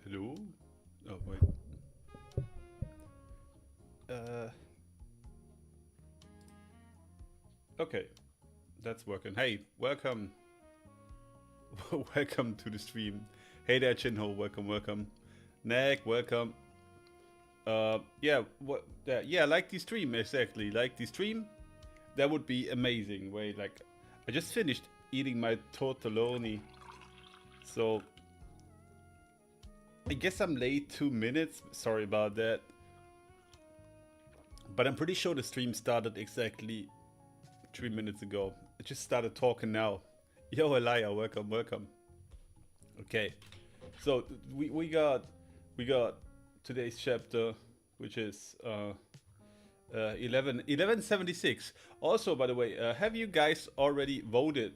Hello? Oh, wait. Uh, okay, that's working. Hey, welcome. Welcome to the stream. Hey there, Chinho. Welcome, welcome. Nag, welcome. Yeah, yeah, like the stream, exactly. Like the stream, that would be amazing. Wait, like, I just finished eating my tortelloni. So, I guess I'm late 2 minutes. Sorry about that. But I'm pretty sure the stream started exactly 3 minutes ago. I just started talking now. Yo, Elia, welcome, welcome. Okay, so we got today's chapter, which is 1176. Also, by the way, have you guys already voted?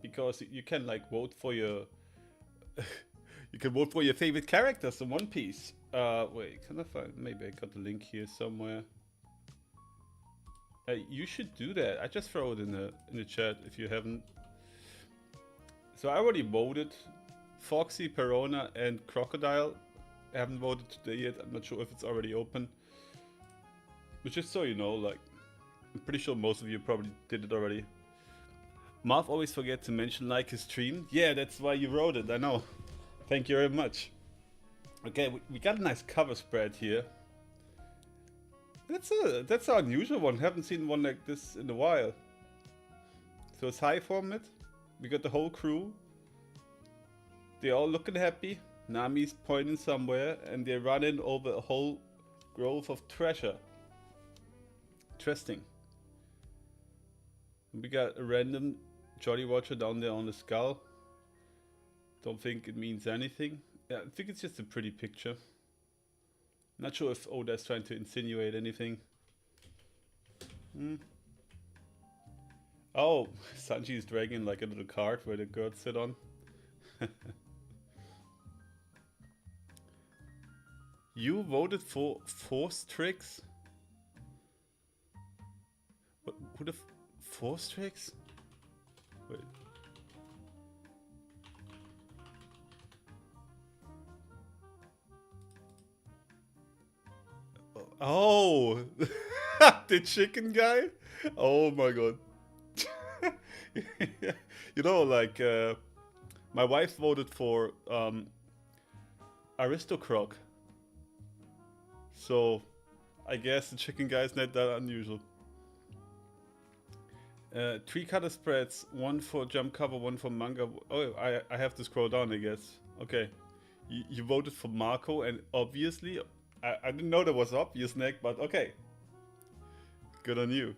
Because you can like vote for your you can vote for your favorite characters in One Piece. Wait, can I find? Maybe I got the link here somewhere. You should do that. I just throw it in the chat if you haven't. So I already voted. Foxy, Perona, and Crocodile. I haven't voted today yet. I'm not sure if it's already open. But just so you know, like, I'm pretty sure most of you probably did it already. Marv always forgets to mention like his stream. Yeah, that's why you wrote it. I know. Thank you very much. Okay, we got a nice cover spread here. That's an unusual one. Haven't seen one like this in a while. So it's high format. We got the whole crew. They're all looking happy. Nami's pointing somewhere, and they're running over a whole grove of treasure. Interesting. We got a random Jolly Roger down there on the skull. Don't think it means anything. Yeah, I think it's just a pretty picture. Not sure if Oda's trying to insinuate anything. Oh, Sanji is dragging like a little cart where the girls sit on. You voted for Force Tricks? What? Who the Force Tricks? Wait. Oh, the chicken guy? Oh my god. You know, like, my wife voted for Aristocroc. So, I guess the chicken guy is not that unusual. 3 color spreads, one for jump cover, one for manga. Oh, I have to scroll down, I guess. Okay. You voted for Marco, and obviously, I didn't know that was obvious, Nick, but okay. Good on you.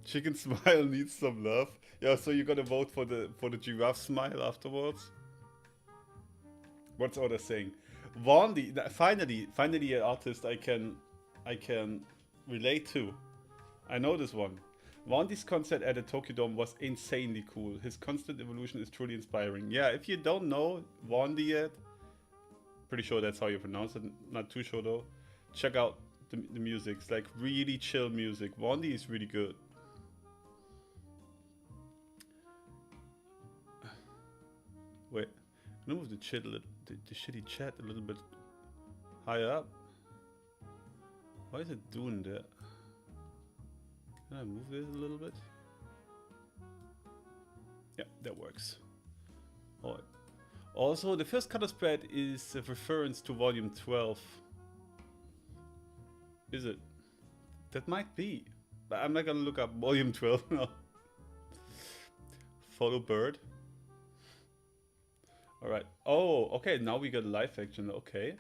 Chicken smile needs some love. Yeah, so you're gonna vote for the giraffe smile afterwards? What's Oda saying? Vondi, finally an artist I can relate to. I know this one. Vondi's concert at the Tokyo Dome was insanely cool. His constant evolution is truly inspiring. Yeah, if you don't know Vondi yet, pretty sure that's how you pronounce it. Not too sure though. Check out the music. It's like really chill music. Vondi is really good. Wait, I'm gonna move the shitty chat a little bit higher up. Why is it doing that? Can I move this a little bit? Yeah, that works. Alright. Also, the first color spread is a reference to volume 12. Is it? That might be. But I'm not gonna look up volume 12 now. Follow bird. Alright. Oh, okay, now we got live action. Okay.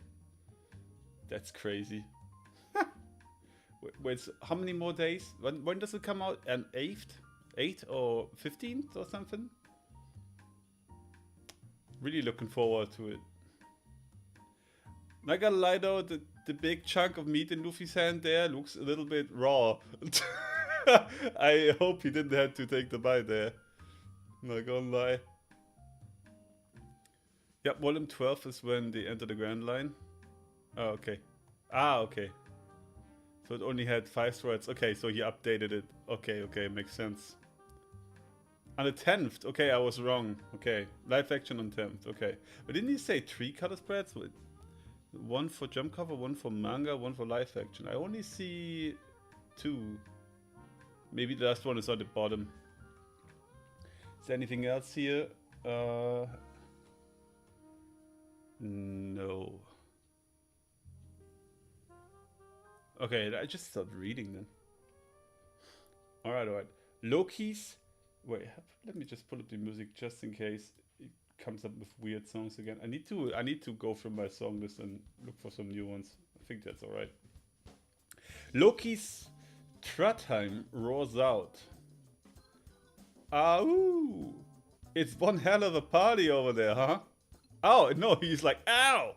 That's crazy. Wait, so how many more days? When does it come out? An 8th? 8th or 15th or something? Really looking forward to it. Not gonna lie though, the big chunk of meat in Luffy's hand there looks a little bit raw. I hope he didn't have to take the bite there. Not gonna lie. Yep, volume 12 is when they enter the Grand Line. Oh, okay. Ah, okay. So it only had 5 threads. Okay, so he updated it. Okay, okay, makes sense. On the 10th. Okay, I was wrong. Okay, live action on 10th. Okay. But didn't he say 3 color spreads? One for jump cover, one for manga, one for live action. I only see 2. Maybe the last one is on the bottom. Is there anything else here? No. Okay, I just stopped reading then. Alright, alright. Loki's... Wait, let me just pull up the music just in case it comes up with weird songs again. I need to go through my song list and look for some new ones. I think that's alright. Loki's Trudheim roars out. Ow! It's one hell of a party over there, huh? Oh, no, he's like, ow!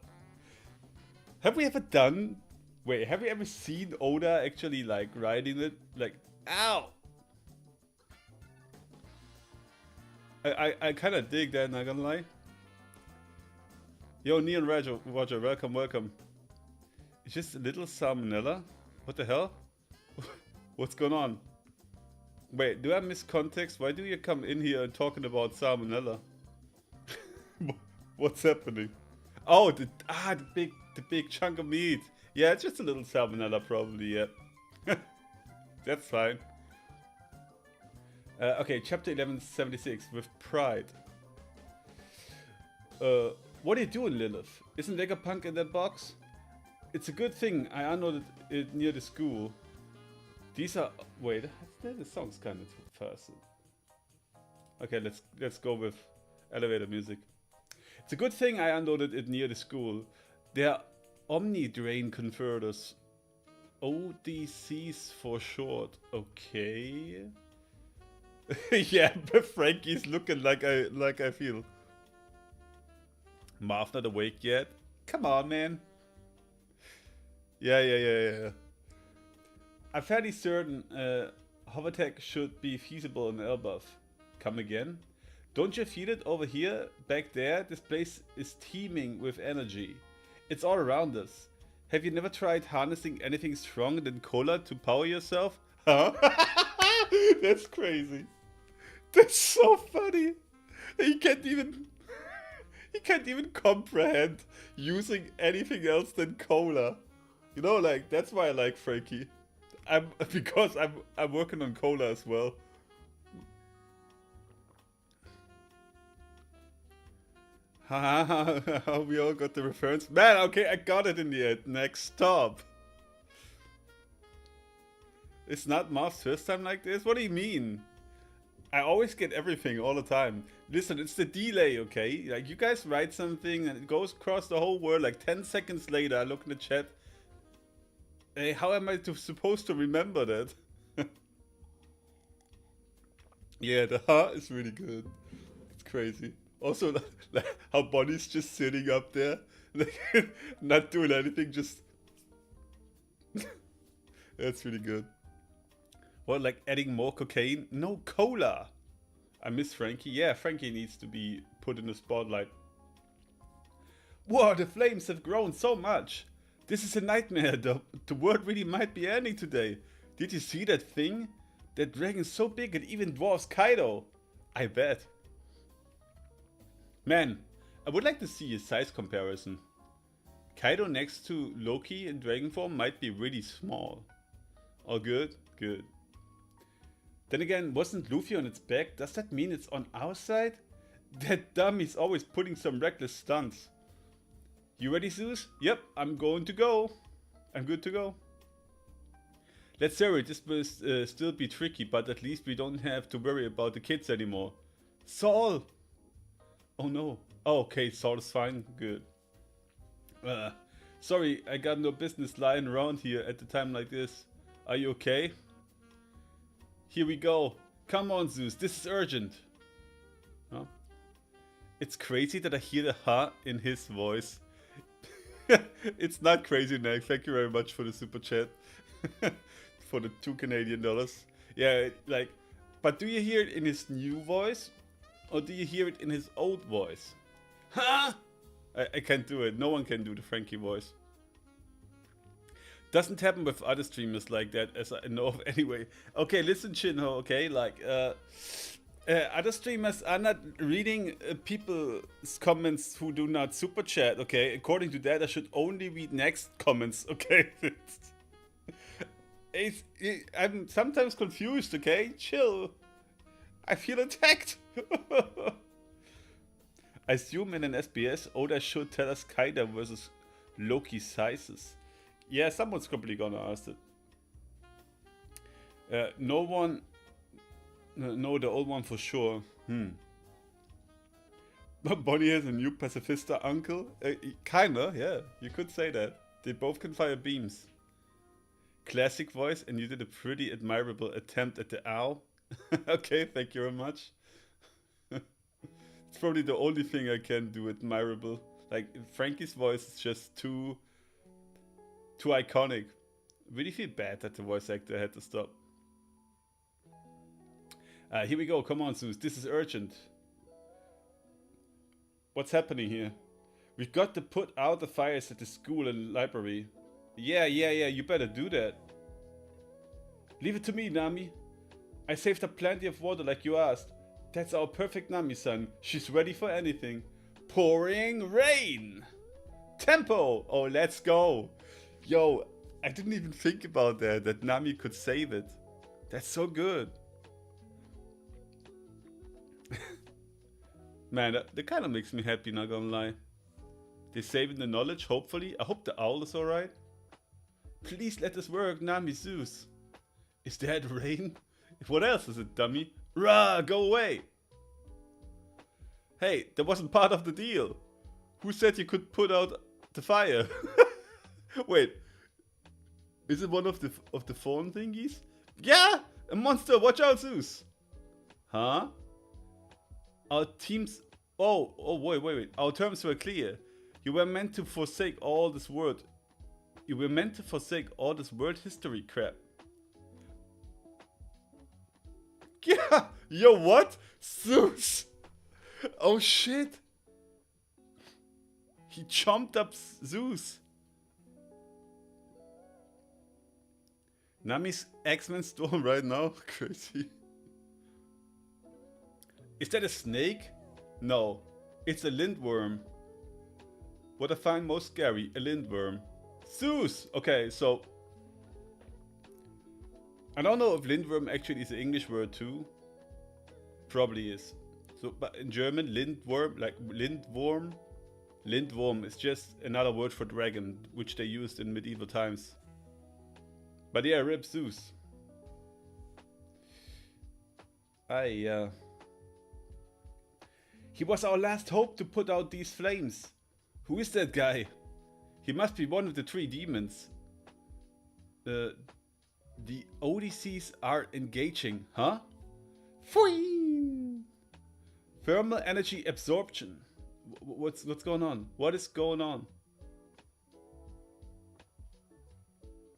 Have we ever done... Wait, have you ever seen Oda actually, like, riding it? Like, ow! I kind of dig that, not gonna lie. Yo, Neon Roger, welcome, welcome. It's just a little salmonella? What the hell? What's going on? Wait, do I miss context? Why do you come in here and talking about salmonella? What's happening? Oh, the big chunk of meat. Yeah, it's just a little salmonella probably, yeah. That's fine. Okay, chapter 1176 with Pride. What are you doing, Lilith? Isn't Vegapunk in that box? It's a good thing I unloaded it near the school. These are... Wait, the song's kind of fast. Okay, let's go with elevator music. It's a good thing I unloaded it near the school. They're Omni-Drain converters. ODCs for short. Okay. Yeah, but Frankie's looking like I feel. Marv not awake yet? Come on, man. Yeah. I'm fairly certain Hovertech should be feasible in Elbaf. Come again? Don't you feel it over here? Back there? This place is teeming with energy. It's all around us. Have you never tried harnessing anything stronger than cola to power yourself? Huh? That's crazy. That's so funny. He can't even comprehend using anything else than cola. You know, like, that's why I like Frankie. Because I'm working on cola as well. Haha, we all got the reference. Man, okay, I got it in the end. Next stop. It's not Marv's first time like this? What do you mean? I always get everything all the time. Listen, it's the delay, okay? Like, you guys write something and it goes across the whole world. Like, 10 seconds later, I look in the chat. Hey, how am I supposed to remember that? Yeah, the ha is really good. It's crazy. Also, like, how Bonnie's just sitting up there, like, not doing anything, just... That's really good. What, like adding more cocaine? No, cola! I miss Frankie. Yeah, Frankie needs to be put in the spotlight. Whoa, the flames have grown so much! This is a nightmare. The world really might be ending today. Did you see that thing? That dragon's so big it even dwarfs Kaido. I bet. Man, I would like to see a size comparison. Kaido next to Loki in dragon form might be really small. All good? Good. Then again, wasn't Luffy on its back? Does that mean it's on our side? That dummy's always putting some reckless stunts. You ready, Zeus? Yep, I'm going to go. I'm good to go. Let's say it, this will still be tricky, but at least we don't have to worry about the kids anymore. Saul! Oh no. Oh, okay, Saul is fine. Good. Sorry, I got no business lying around here at a time like this. Are you okay? Here we go. Come on, Zeus, this is urgent. Huh? It's crazy that I hear the ha in his voice. It's not crazy, Nag. Thank you very much for the super chat. For the $2 Canadian. Yeah, like, but do you hear it in his new voice? Or do you hear it in his old voice? Huh? I can't do it. No one can do the Frankie voice. Doesn't happen with other streamers like that, as I know of anyway. Okay, listen, Shinho, okay? Like, Other streamers are not reading people's comments who do not super chat, okay? According to that, I should only read next comments, okay? I'm sometimes confused, okay? Chill. I feel attacked. I assume in an SBS, Oda should tell us Kaida versus Loki sizes. Yeah, someone's probably gonna ask it. No one... No, the old one for sure. Bonnie has a new pacifista uncle? Kinda, yeah. You could say that. They both can fire beams. Classic voice, and you did a pretty admirable attempt at the owl. Okay, thank you very much. It's probably the only thing I can do admirable. Like, Frankie's voice is just too iconic. Really feel bad that the voice actor had to stop. Here we go, come on Zeus, this is urgent. What's happening here? We've got to put out the fires at the school and library. Yeah, you better do that. Leave it to me, Nami. I saved up plenty of water like you asked. That's our perfect Nami-san. She's ready for anything. Pouring rain! Tempo! Oh, let's go! Yo, I didn't even think about that Nami could save it. That's so good. Man, that kind of makes me happy, not gonna lie. They're saving the knowledge, hopefully. I hope the owl is alright. Please let this work, Nami Zeus. Is that rain? What else is it, dummy? Rah, go away! Hey, that wasn't part of the deal. Who said you could put out the fire? Wait. Is it one of the phone thingies? Yeah! A monster, watch out, Zeus! Huh? Our teams... Oh, wait. Our terms were clear. You were meant to forsake all this world. You were meant to forsake all this world history crap. Yeah! Yo, what? Zeus! Oh shit! He chomped up Zeus. Nami's X-Men storm right now? Crazy. Is that a snake? No, it's a lindworm. What I find most scary, a lindworm. Zeus! Okay, so... I don't know if lindworm actually is an English word too. Probably is. So, but in German, lindworm, like lindworm. Lindworm is just another word for dragon, which they used in medieval times. But yeah, rip Zeus. He was our last hope to put out these flames. Who is that guy? He must be one of the three demons. The Odysseys are engaging, huh? Fwing! Thermal energy absorption. What's going on? What is going on?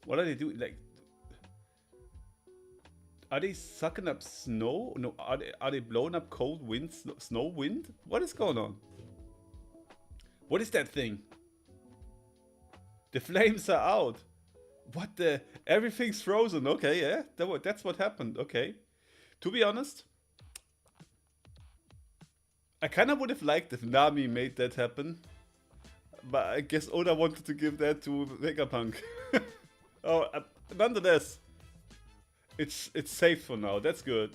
What are they doing? Like, are they sucking up snow? No, are they blowing up cold wind, snow wind? What is going on? What is that thing? The flames are out. What the? Everything's frozen. Okay, yeah, that's what happened. Okay. To be honest, I kind of would have liked if Nami made that happen. But I guess Oda wanted to give that to Vegapunk. Oh, nonetheless, it's safe for now. That's good.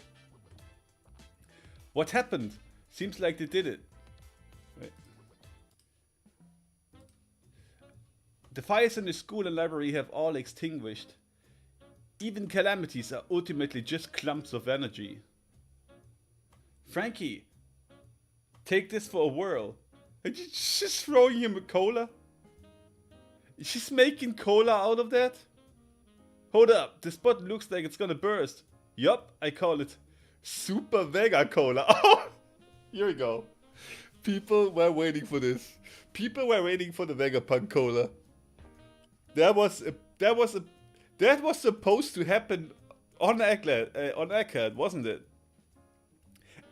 What happened? Seems like they did it. Wait. The fires in the school and library have all extinguished. Even calamities are ultimately just clumps of energy. Frankie, take this for a whirl. Are you just throwing him a cola? She's making cola out of that? Hold up, this spot looks like it's gonna burst. Yup, I call it Super Vega Cola. Oh, here we go. People were waiting for this. People were waiting for the Vegapunk Cola. That was supposed to happen on Egghead, wasn't it?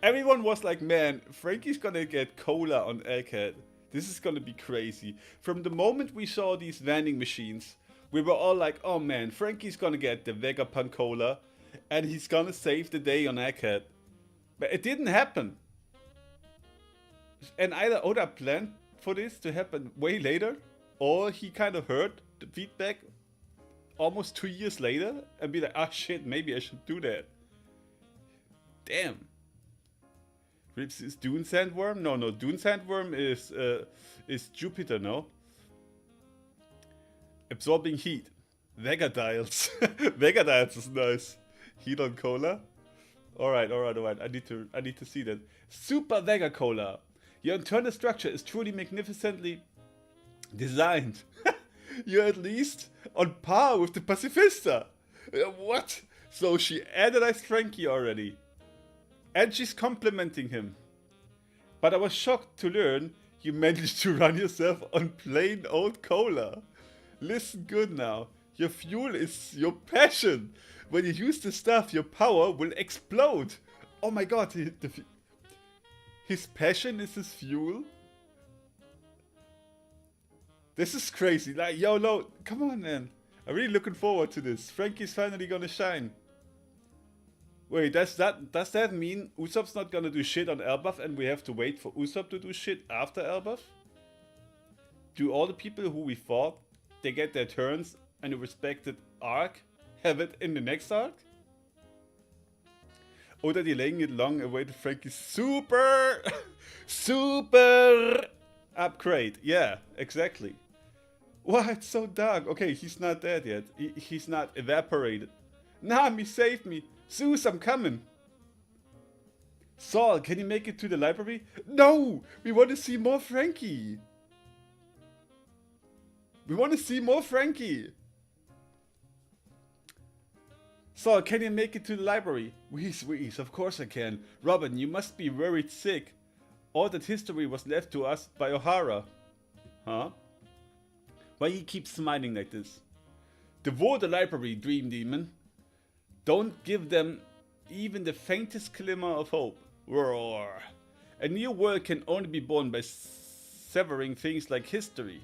Everyone was like, man, Frankie's gonna get cola on Egghead. This is gonna be crazy. From the moment we saw these vending machines, we were all like, oh man, Frankie's gonna get the Vegapunk Cola and he's gonna save the day on Egghead. But it didn't happen. And either Oda planned for this to happen way later, or he kind of heard the feedback almost 2 years later and be like, ah shit, maybe I should do that. Damn. Is Dune Sandworm? No, Dune Sandworm is Jupiter, no? Absorbing heat. Vega Dials. Vega Dials is nice. Heat on Cola. Alright. I need to see that. Super Vega Cola. Your internal structure is truly magnificently designed. You're at least on par with the Pacifista. What? So she analyzed Franky already. And she's complimenting him. But I was shocked to learn you managed to run yourself on plain old cola. Listen good now. Your fuel is your passion. When you use the stuff, your power will explode. Oh my god, his passion is his fuel? This is crazy. Like, yo, no, come on, man. I'm really looking forward to this. Franky's finally gonna shine. Wait, does that mean Usopp's not gonna do shit on Elbaf and we have to wait for Usopp to do shit after Elbaf? Do all the people who we fought, they get their turns and a respected arc, have it in the next arc? Or are delaying it long awaited Franky's super upgrade? Yeah, exactly. Why, it's so dark. Okay, he's not dead yet. He's not evaporated. Nami, save me. Zeus, I'm coming. Saul, can you make it to the library? No! We want to see more Franky. We want to see more Franky. Saul, can you make it to the library? Whis, of course I can. Robin, you must be worried sick. All that history was left to us by O'Hara. Huh? Why he keeps smiling like this? Devour the library, Dream Demon. Don't give them even the faintest glimmer of hope. Roar. A new world can only be born by severing things like history.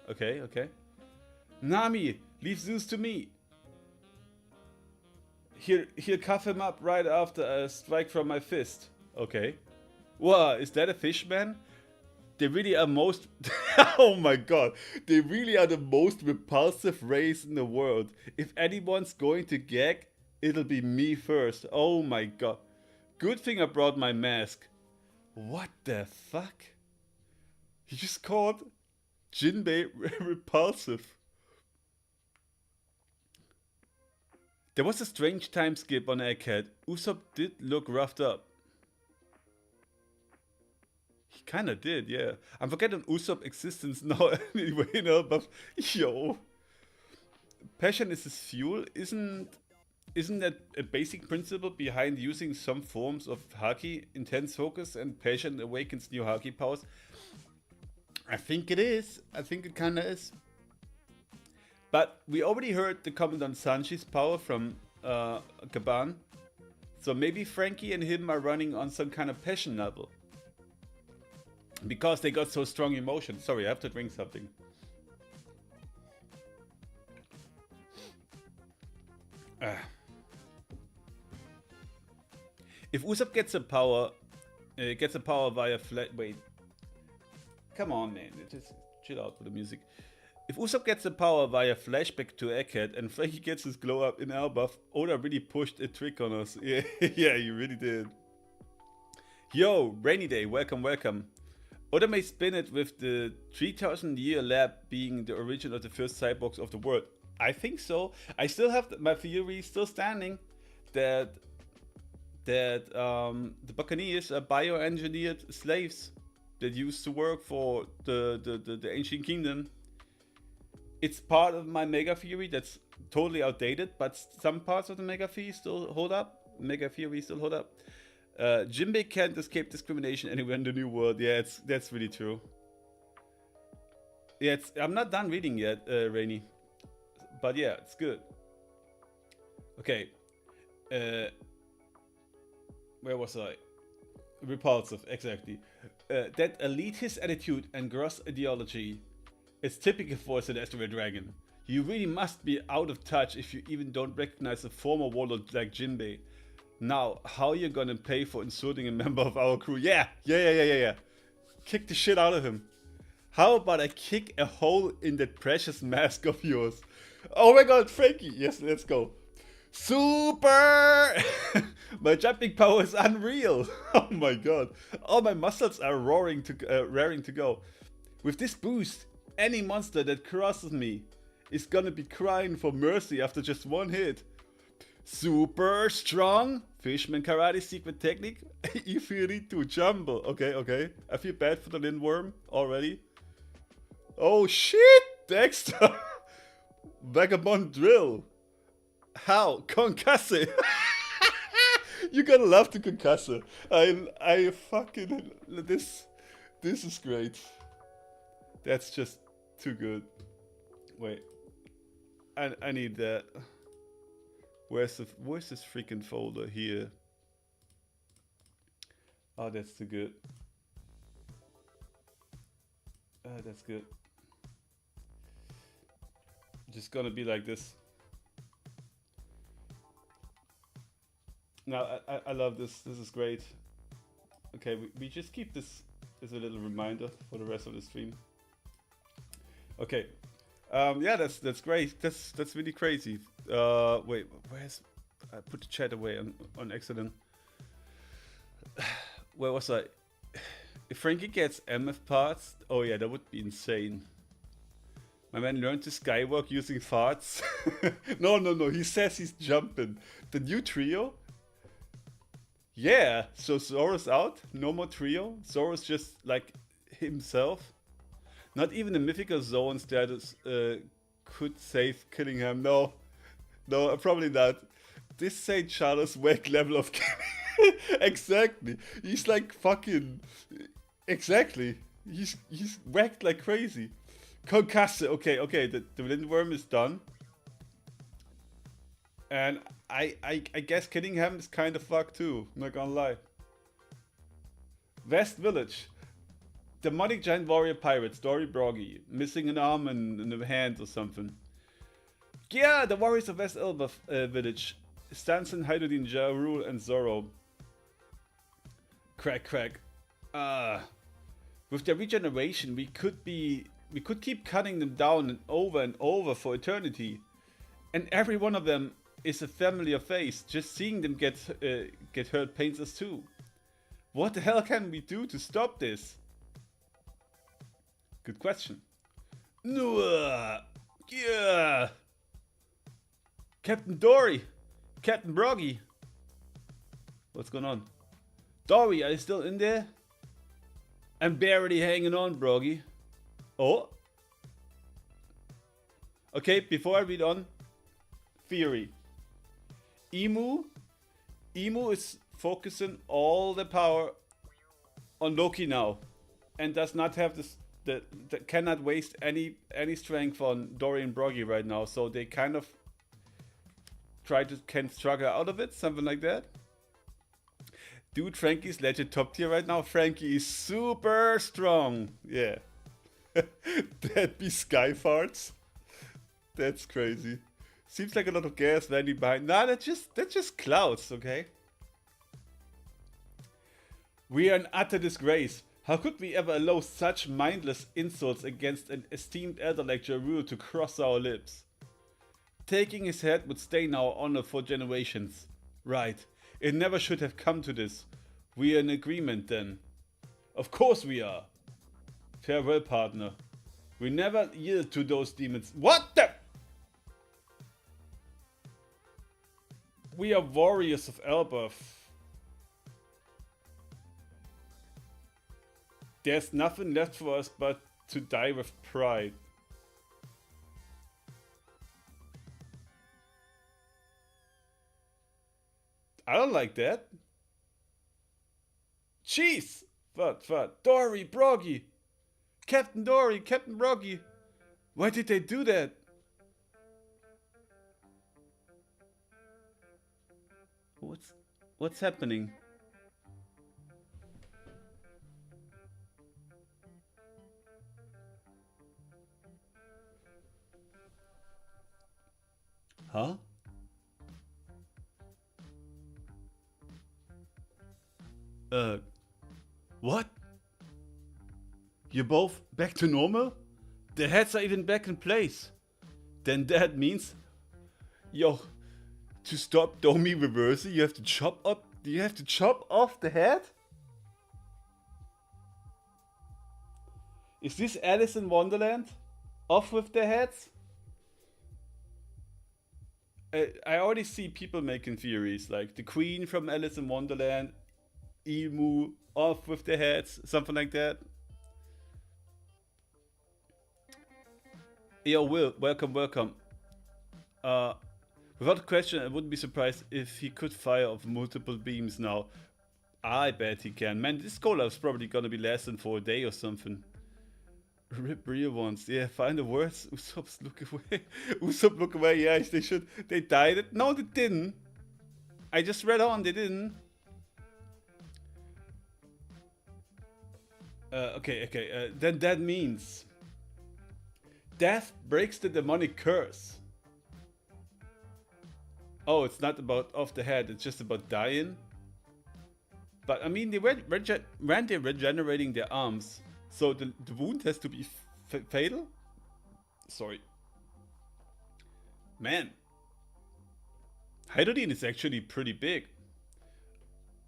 Okay. Nami, leave Zeus to me. He'll cuff him up right after a strike from my fist. Okay. Wow, is that a fish man? They really are most... oh my god. They really are the most repulsive race in the world. If anyone's going to gag, it'll be me first. Oh my god. Good thing I brought my mask. What the fuck? He just called Jinbei repulsive. There was a strange time skip on Egghead. Usopp did look roughed up. He kinda did, yeah. I'm forgetting Usopp's existence now anyway, you know, but yo. Passion is his fuel. Isn't that a basic principle behind using some forms of Haki? Intense focus and passion awakens new Haki powers. I think it is. I think it kinda is. But we already heard the comment on Sanji's power from Kaban. So maybe Franky and him are running on some kind of passion level. Because they got so strong emotion. Sorry, I have to drink something. If Usopp gets a power via wait. Come on, man. Just chill out with the music. If Usopp gets the power via flashback to Egghead and Franky gets his glow up in Elbaf, Oda really pushed a trick on us. Yeah, yeah, you really did. Yo, Rainy Day, welcome. Oda may spin it with the 3000 year lab being the origin of the first cyborgs of the world. I think so. I still have my theory still standing that the Buccaneers are bioengineered slaves that used to work for the ancient kingdom. It's part of my mega theory that's totally outdated, but some parts of the mega theory still hold up. Jinbei can't escape discrimination anywhere in the new world. Yeah, that's really true. Yeah, I'm not done reading yet, Rainy. But yeah, it's good. Okay. Where was I? Repulsive, exactly. That elitist attitude and gross ideology. It's typical for a Celestial Dragon. You really must be out of touch if you even don't recognize a former warlord like Jinbei. Now, how you gonna pay for insulting a member of our crew? Yeah. Kick the shit out of him. How about I kick a hole in that precious mask of yours? Oh my god, Frankie! Yes, let's go. Super! My jumping power is unreal. Oh my god. All my muscles are raring to go. With this boost, any monster that crosses me is gonna be crying for mercy after just one hit. Super strong Fishman Karate secret technique. Ifiri to jumble. Okay. I feel bad for the lindworm already. Oh shit, Dexter. Vagabond drill. How? Concusse. You gotta love the concusse. I fucking this is great. That's just too good. Wait. I need that. Where's this freaking folder here? Oh, that's too good. That's good. Just gonna be like this. Now, I love this. This is great. Okay, we just keep this as a little reminder for the rest of the stream. Okay. Yeah, that's great. That's really crazy. Wait, where's... I put the chat away on accident. Where was I? If Frankie gets MF parts, oh yeah, that would be insane. My man learned to skywalk using farts. No, he says he's jumping. The new trio? Yeah, so Zoro's out, no more trio. Zoro's just like himself. Not even the mythical zone status could save Killingham. No, probably not. This St. Charles whack level of gaming. Exactly. He's like fucking... Exactly. He's whacked like crazy. Concusse. Okay. The lindworm is done. And I guess Killingham is kind of fucked too. I'm not gonna lie. West Village. Demonic giant warrior pirates, Dory Broggy, missing an arm and a hand or something. Yeah, the warriors of West Elba Village. Stanson, Hydrodin, Ja Rule, and Zoro. Crack. With their regeneration, we could keep cutting them down and over for eternity. And every one of them is a familiar face. Just seeing them get hurt pains us too. What the hell can we do to stop this? Good question. Yeah. Captain Dory. Captain Broggy. What's going on? Dory, are you still in there? I'm barely hanging on, Broggy. Oh. Okay, before I read on. Theory. Emu is focusing all the power on Loki now. And does not have this... That cannot waste any strength on Dory and Broggy right now, so they kind of can struggle out of it, something like that. Dude, Frankie's legit top tier right now. Frankie is super strong. Yeah. That'd be sky farts. That's crazy. Seems like a lot of gas landing behind. Nah, that's just clouds, okay? We are an utter disgrace. How could we ever allow such mindless insults against an esteemed elder like Ja Rule to cross our lips? Taking his head would stain our honor for generations. Right. It never should have come to this. We are in agreement then. Of course we are. Farewell, partner. We never yield to those demons. What the? We are warriors of Elbaf. There's nothing left for us but to die with pride. I don't like that. Jeez! What? Dory, Broggy! Captain Dory, Captain Broggy! Why did they do that? What's happening? Huh? Uh, what? You're both back to normal? The heads are even back in place. Then that means, yo, to stop Domi reversing, you have to chop up. Do you have to chop off the head? Is this Alice in Wonderland? Off with their heads? I already see people making theories like the Queen from Alice in Wonderland, Emu, off with their heads, something like that. Yo, Will, welcome, welcome. Without question, I wouldn't be surprised if he could fire off multiple beams now. I bet he can. Man, this collab's probably gonna be lasting for a day or something. Rip real ones. Yeah, find the words. Usopp's look away. Usopp look away. Yeah, they should. They died it. No, they didn't. I just read on. They didn't. Okay. Then that means death breaks the demonic curse. Oh, it's not about off the head. It's just about dying. But I mean, they were regenerating their arms. So the wound has to be fatal? Sorry. Man. Hydrodine is actually pretty big.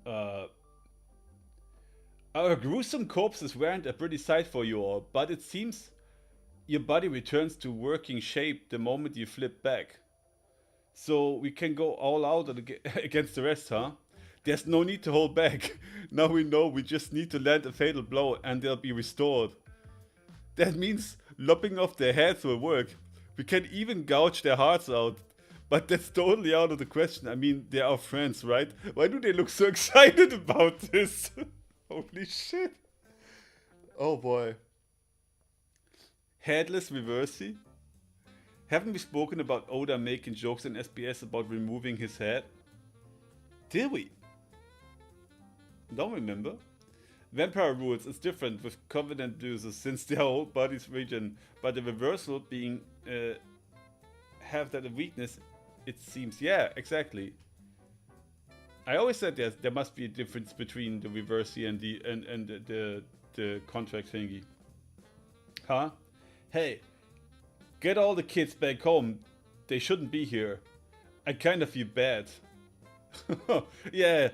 Our gruesome corpses weren't a pretty sight for you all, but it seems your body returns to working shape the moment you flip back. So we can go all out against the rest, huh? There's no need to hold back. Now we know we just need to land a fatal blow and they'll be restored. That means lopping off their heads will work. We can even gouge their hearts out. But that's totally out of the question. I mean, they're our friends, right? Why do they look so excited about this? Holy shit. Oh boy. Headless Reversi? Haven't we spoken about Oda making jokes in SBS about removing his head? Did we? Don't remember. Vampire rules is different with Covenant users since their whole body's regen, but the reversal being have that a weakness, it seems. Yeah, exactly. I always said there must be a difference between the Reversi and the contract thingy. Huh? Hey, get all the kids back home. They shouldn't be here. I kind of feel bad. Yeah,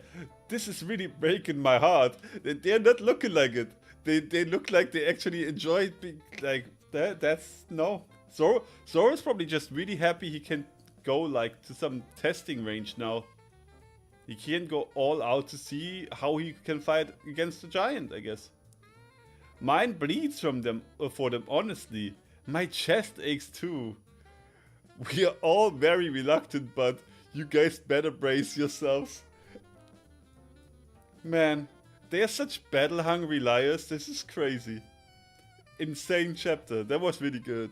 this is really breaking my heart. They're not looking like it. They look like they actually enjoy being like that. That's no. Zoro's probably just really happy he can go like to some testing range now. He can go all out to see how he can fight against the giant, I guess. Mine bleeds from them for them, honestly. My chest aches too. We are all very reluctant, but you guys better brace yourselves. Man, they are such battle-hungry liars, this is crazy. Insane chapter, that was really good.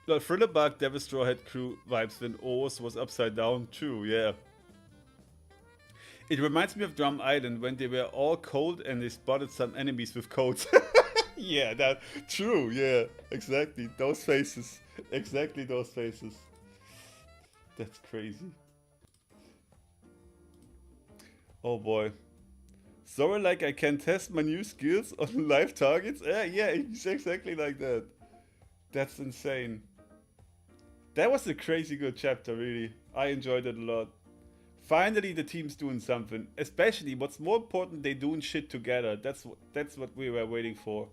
The Thrillerbug Devastator had crew vibes when Oars was upside down too, yeah. It reminds me of Drum Island when they were all cold and they spotted some enemies with coats. Yeah, that true, yeah, exactly. Those faces. Exactly those faces. That's crazy. Oh boy. Sorry, like I can test my new skills on live targets? Yeah, it's exactly like that. That's insane. That was a crazy good chapter, really. I enjoyed it a lot. Finally, the team's doing something. Especially, what's more important, they doing shit together. That's what we were waiting for.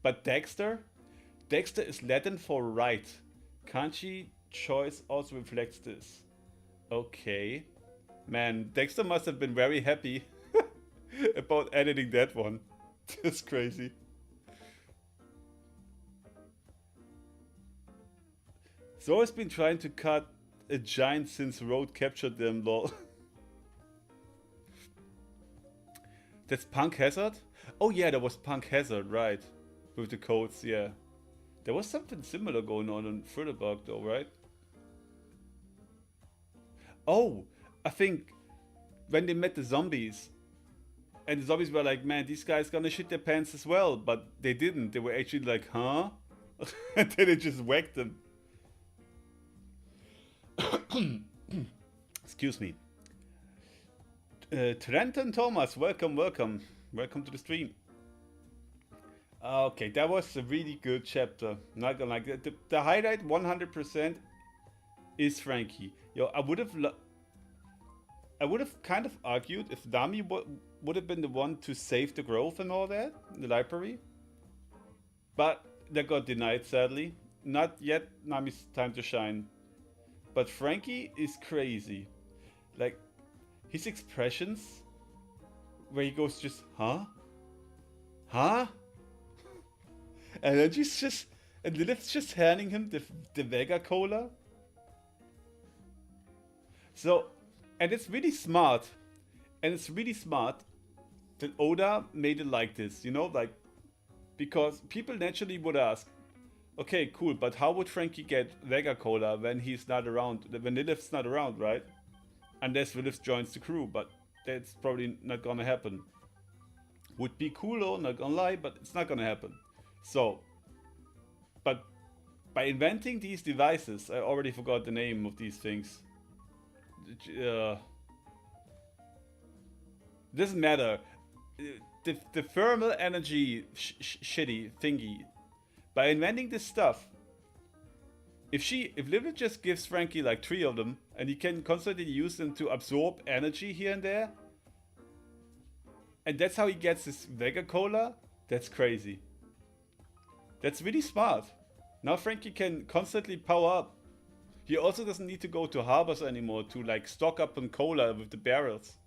But Dexter? Dexter is Latin for right. Kanji choice also reflects this. Okay. Man, Dexter must have been very happy about editing that one. That's crazy. Zoro's been trying to cut a giant since Road captured them, lol. That's Punk Hazard? Oh yeah, that was Punk Hazard, right. With the codes, yeah. There was something similar going on in Thrillerbug though, right? Oh, I think when they met the zombies, and the zombies were like, man, these guys gonna shit their pants as well, but they didn't. They were actually like, huh? And then they just whacked them. Excuse me. Trenton Thomas, welcome, welcome. Welcome to the stream. Okay, that was a really good chapter. Not gonna like the highlight 100% is Frankie. Yo, I would have kind of argued if Nami would have been the one to save the grove and all that in the library. But that got denied, sadly. Not yet Nami's time to shine. But Frankie is crazy. Like, his expressions, where he goes just, huh? Huh? And then she's just, and Lilith's just handing him the Vega Cola. So, and it's really smart. And it's really smart that Oda made it like this, you know, like, because people naturally would ask, okay, cool, but how would Frankie get Vega Cola when he's not around, when Lilith's not around, right? Unless Lilith joins the crew, but that's probably not gonna happen. Would be cool though, not gonna lie, but it's not gonna happen. So, but by inventing these devices, I already forgot the name of these things. Doesn't matter. The thermal energy shitty thingy. By inventing this stuff, if Lilith just gives Frankie like 3 of them, and he can constantly use them to absorb energy here and there, and that's how he gets his Vega Cola, that's crazy. That's really smart. Now Frankie can constantly power up. He also doesn't need to go to harbors anymore to like stock up on cola with the barrels.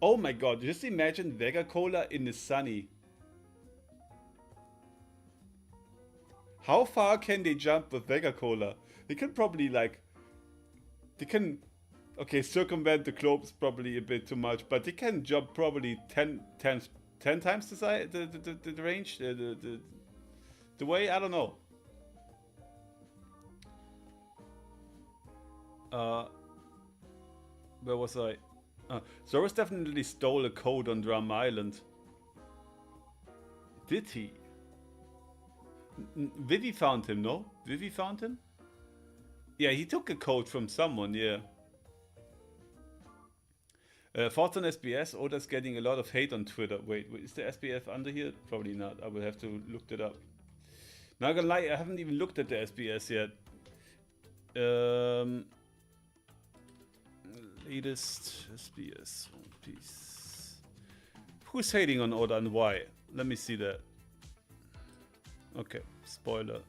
Oh my god, just imagine Vega Cola in the sunny. How far can they jump with Vega Cola? They can probably like... Okay, circumvent the globe is probably a bit too much, but they can jump probably 10 times the size, the range, the way, I don't know. Where was I? Zoro's definitely stole a code on Drum Island. Did he? Vivi found him, no? Vivi found him? Yeah, he took a code from someone, yeah. Thoughts on SBS? Oda's getting a lot of hate on Twitter. Wait, is the SBF under here? Probably not. I will have to look that up. Not gonna lie, I haven't even looked at the SBS yet. Latest SBS One Piece. Who's hating on Oda and why? Let me see that. Okay, spoiler.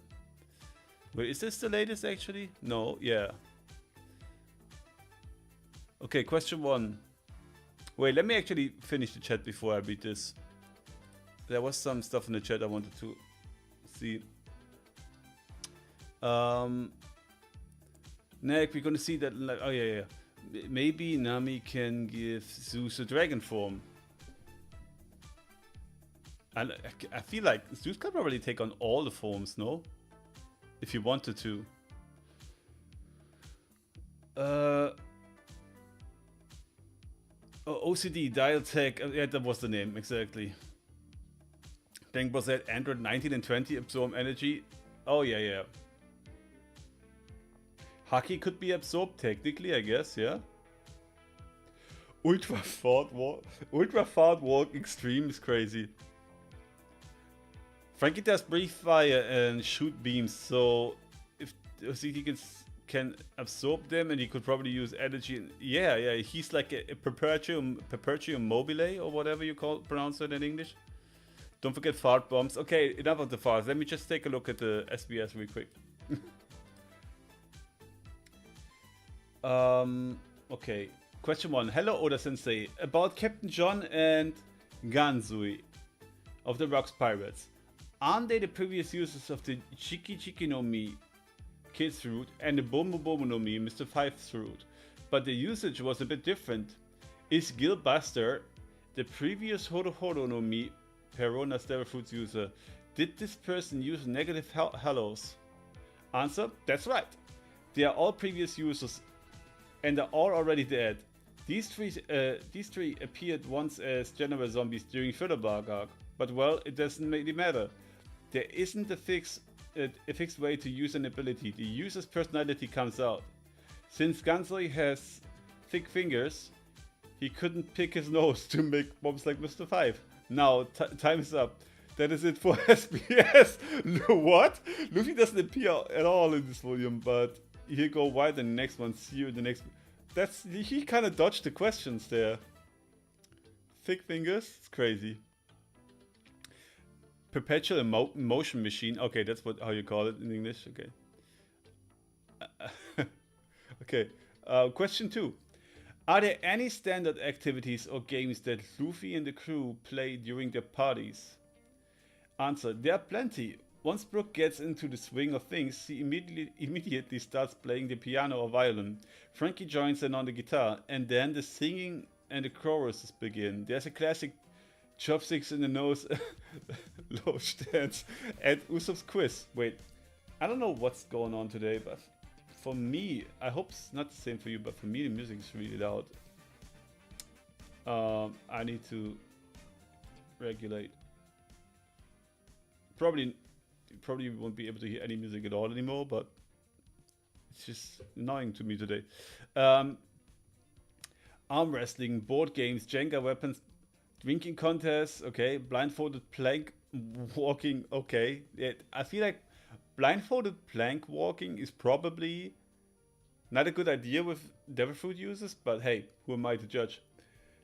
Wait, is this the latest actually? No, yeah. Okay, question 1. Wait, let me actually finish the chat before I read this. There was some stuff in the chat I wanted to see. Next, we're gonna see that. Like, oh yeah. Maybe Nami can give Zeus a dragon form. And I feel like Zeus can probably take on all the forms, no? If you wanted to. OCD, Dial Tech, yeah, that was the name, exactly. Think was that Android 19 and 20 absorb energy? Oh yeah. Haki could be absorbed technically, I guess, yeah. Ultra Fart Walk Extreme is crazy. Frankie does breathe fire and shoot beams, so if OCD can absorb them, and he could probably use energy. Yeah, he's like a perpetuum mobile or whatever you pronounce it in English. Don't forget fart bombs. Okay, enough of the farts. Let me just take a look at the SBS real quick. Okay. Question 1. Hello Oda Sensei. About Captain John and Gansui of the Rocks Pirates. Aren't they the previous users of the Chiki Chiki no Mi Kid's route and the Bomu Bomu no Mi Mr. Five's route? But the usage was a bit different. Is Gil Buster the previous Horo Horo no Mi Perona Stellar Fruits user? Did this person use negative hellos? Answer: that's right. They are all previous users and are all already dead. These three appeared once as general zombies during Furtherbark arc, but well, it doesn't really matter. There isn't a fixed way to use an ability. The user's personality comes out. Since Gansui has thick fingers, he couldn't pick his nose to make bombs like Mr. Five. Now, time is up. That is it for SBS. What? Luffy doesn't appear at all in this volume, but he'll go wide in the next one. See you in the next. He kind of dodged the questions there. Thick fingers. It's crazy. Perpetual motion machine. Okay, that's how you call it in English. Okay. Okay. Question 2. Are there any standard activities or games that Luffy and the crew play during their parties? Answer. There are plenty. Once Brook gets into the swing of things, he immediately starts playing the piano or violin. Frankie joins in on the guitar, and then the singing and the choruses begin. There's a classic chopsticks in the nose, low stance, and Usopp's quiz. Wait, I don't know what's going on today, but for me, I hope it's not the same for you, but for me the music is really loud. I need to regulate. Probably won't be able to hear any music at all anymore, but it's just annoying to me today. Arm wrestling, board games, Jenga weapons, drinking contests, okay, blindfolded plank walking, okay. Yeah, I feel like blindfolded plank walking is probably not a good idea with devil fruit users, but hey, who am I to judge?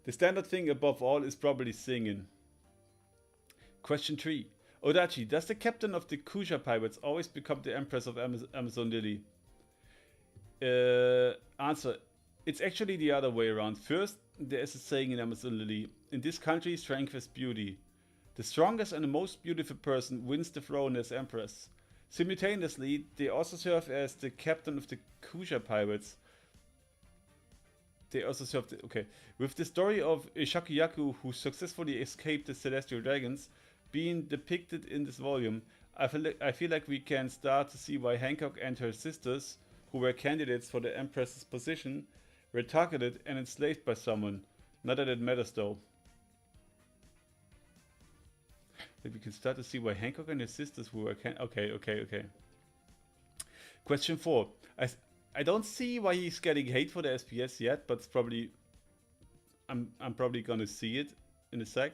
The standard thing above all is probably singing. Question 3. Odachi, does the captain of the Kusha pirates always become the Empress of Amazon Lily? Answer. It's actually the other way around. First, there is a saying in Amazon Lily, in this country strength is beauty. The strongest and the most beautiful person wins the throne as Empress. Simultaneously, they also serve as the captain of the Kusha pirates. They also serve okay. With the story of Shakuyaku, who successfully escaped the Celestial Dragons, being depicted in this volume, I feel like we can start to see why Hancock and her sisters, who were candidates for the Empress's position, were targeted and enslaved by someone. Not that it matters though. Like we can start to see why Hancock and his sisters who were okay. Question 4. I don't see why he's getting hate for the SPS yet, but it's probably I'm probably gonna see it in a sec.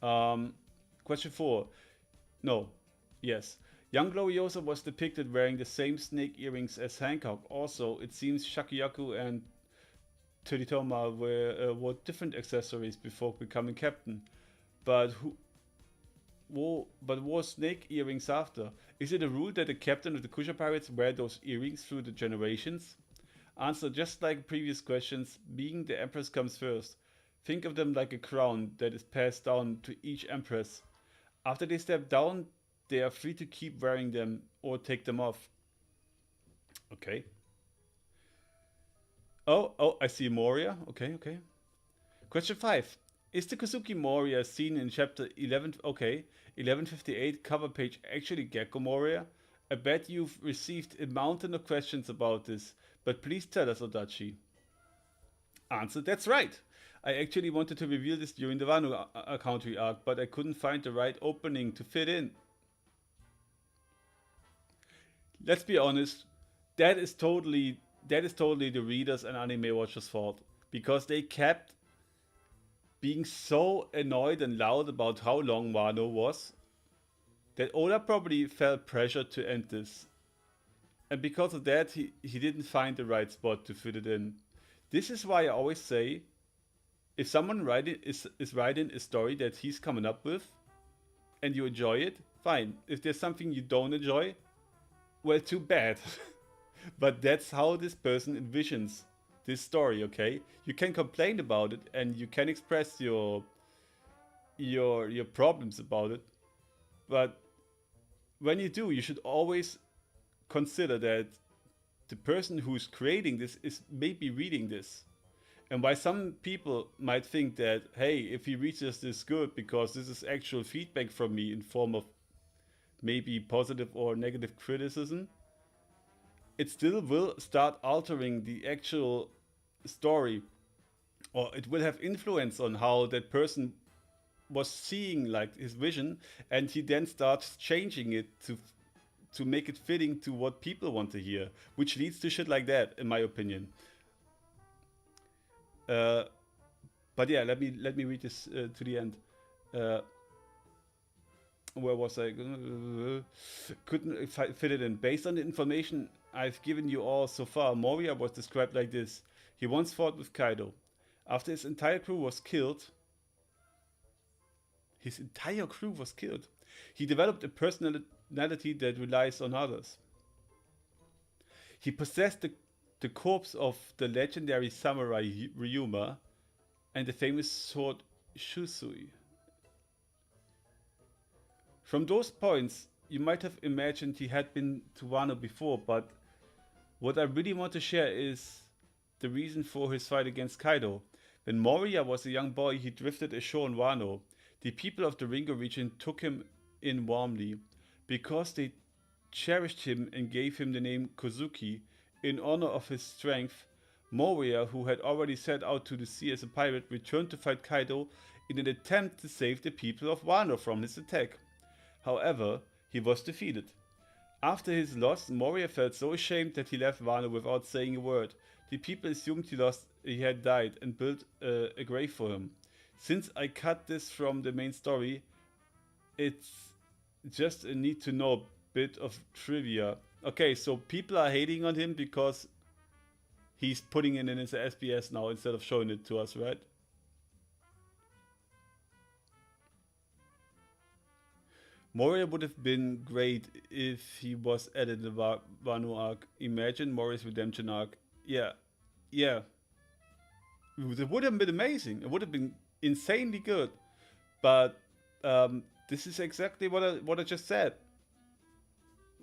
Question 4. No. Yes. Young Gloriosa was depicted wearing the same snake earrings as Hancock. Also, it seems Shakuyaku and Toditoma wore different accessories before becoming captain. But wore snake earrings after? Is it a rule that the captain of the Kusha pirates wear those earrings through the generations? Answer. Just like previous questions, being the Empress comes first. Think of them like a crown that is passed down to each Empress. After they step down, they are free to keep wearing them or take them off. Okay. Oh, I see Moria. Okay. Question 5. Is the Kozuki Moria seen in chapter 11? Okay, 1158 cover page actually Gecko Moria? I bet you've received a mountain of questions about this, but please tell us, Odachi. Answer. That's right. I actually wanted to reveal this during the Wano country arc, but I couldn't find the right opening to fit in. Let's be honest, that is totally the readers and anime watchers' fault, because they kept being so annoyed and loud about how long Wano was that Oda probably felt pressure to end this. And because of that, he didn't find the right spot to fit it in. This is why I always say, if someone is writing a story that he's coming up with, and you enjoy it, fine. If there's something you don't enjoy, well, too bad. But that's how this person envisions this story, okay? You can complain about it and you can express your problems about it. But when you do, you should always consider that the person who's creating this is maybe reading this. And why some people might think that, hey, if he reaches this good because this is actual feedback from me in form of maybe positive or negative criticism, it still will start altering the actual story, or it will have influence on how that person was seeing like his vision, and he then starts changing it to make it fitting to what people want to hear, which leads to shit like that, in my opinion. Uh, but yeah, let me read this to the end. Uh, where was I? Couldn't fit it in. Based on the information I've given you all so far, Moria was described like this. He once fought with Kaido. After his entire crew was killed. He developed a personality that relies on others. He possessed the corpse of the legendary samurai Ryuma and the famous sword Shusui. From those points, you might have imagined he had been to Wano before, but what I really want to share is the reason for his fight against Kaido. When Moria was a young boy, he drifted ashore in Wano. The people of the Ringo region took him in warmly because they cherished him and gave him the name Kozuki in honor of his strength. Moria, who had already set out to the sea as a pirate, returned to fight Kaido in an attempt to save the people of Wano from his attack. However, he was defeated. After his loss, Moria felt so ashamed that he left Wano without saying a word. The people assumed he had died and built a grave for him. Since I cut this from the main story, it's just a need to know bit of trivia. Okay, so people are hating on him because he's putting it in his SBS now instead of showing it to us, right? Moria would have been great if he was added the Wano arc. Imagine Moria's redemption arc. Yeah, yeah. It would have been amazing. It would have been insanely good. But this is exactly what I just said.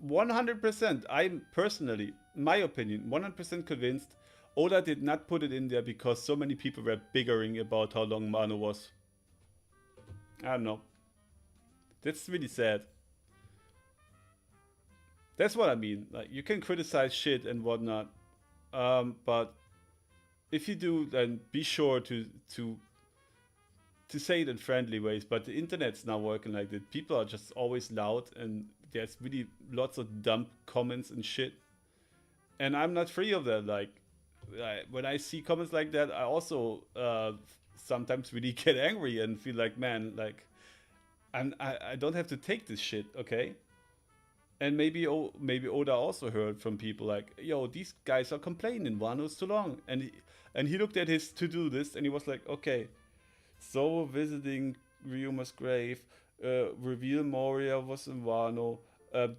100%. I'm personally, my opinion, 100% convinced Oda did not put it in there because so many people were bickering about how long Wano was. I don't know. That's really sad. That's what I mean. Like you can criticize shit and whatnot, but if you do, then be sure to say it in friendly ways. But the internet's now working like that. People are just always loud, and there's really lots of dumb comments and shit. And I'm not free of that. Like when I see comments like that, I also sometimes really get angry and feel like, man, like I don't have to take this shit, okay? And maybe Oda also heard from people like, yo, these guys are complaining. Wano's too long, and he looked at his to do list and he was like, okay, so visiting Ryuma's grave, reveal Moria was in Wano.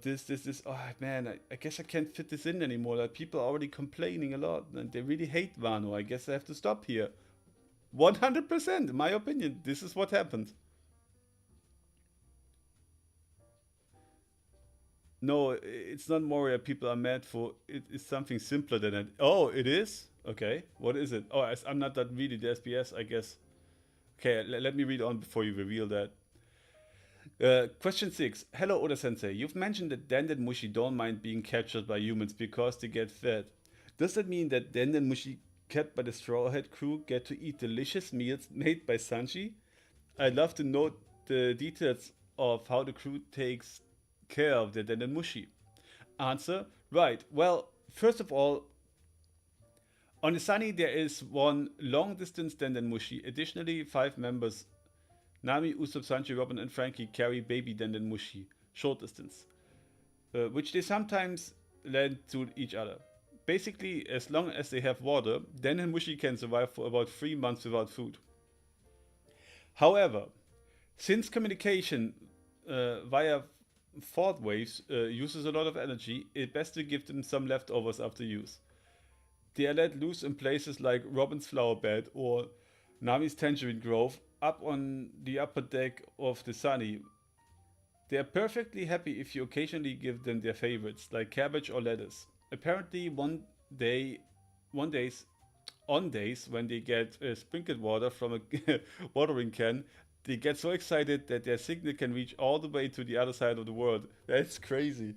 This. Oh man, I guess I can't fit this in anymore. Like people are already complaining a lot, and they really hate Wano. I guess I have to stop here. 100%, in my opinion, this is what happened. No, it's not Moria people are mad for. It is something simpler than that. Oh, it is? Okay. What is it? Oh, I'm not that reading the SBS, I guess. Okay, let me read on before you reveal that. Question 6. Hello, Oda Sensei. You've mentioned that Den and Mushi don't mind being captured by humans because they get fed. Does that mean that Den and Mushi, kept by the Straw Hat crew, get to eat delicious meals made by Sanji? I'd love to know the details of how the crew takes care of the Den and Mushi. Answer: right. Well, first of all, on the Sunny there is one long distance Den and Mushi. Additionally, 5 members Nami, Usopp, Sanji, Robin, and Frankie carry baby Den and Mushi, short distance, which they sometimes lend to each other. Basically, as long as they have water, Den and Mushi can survive for about 3 months without food. However, since communication via thought waves uses a lot of energy, it's best to give them some leftovers after use. They are let loose in places like Robin's flower bed or Nami's tangerine grove up on the upper deck of the Sunny. They are perfectly happy if you occasionally give them their favorites, like cabbage or lettuce. Apparently, day, one days, on days when they get sprinkled water from a watering can, they get so excited that their signal can reach all the way to the other side of the world. That's crazy.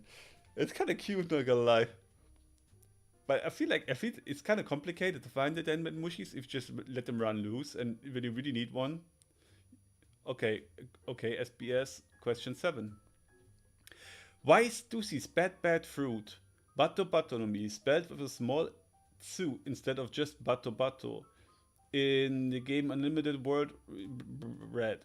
It's kind of cute, not gonna lie. But I feel it's kind of complicated to find the Denman Mushis if you just let them run loose and when you really need one. Okay, okay, SBS question 7. Why is Stussi's bad fruit Bato Batonomi spelled with a small tsu instead of just Bato Bato? In the game Unlimited World, Red,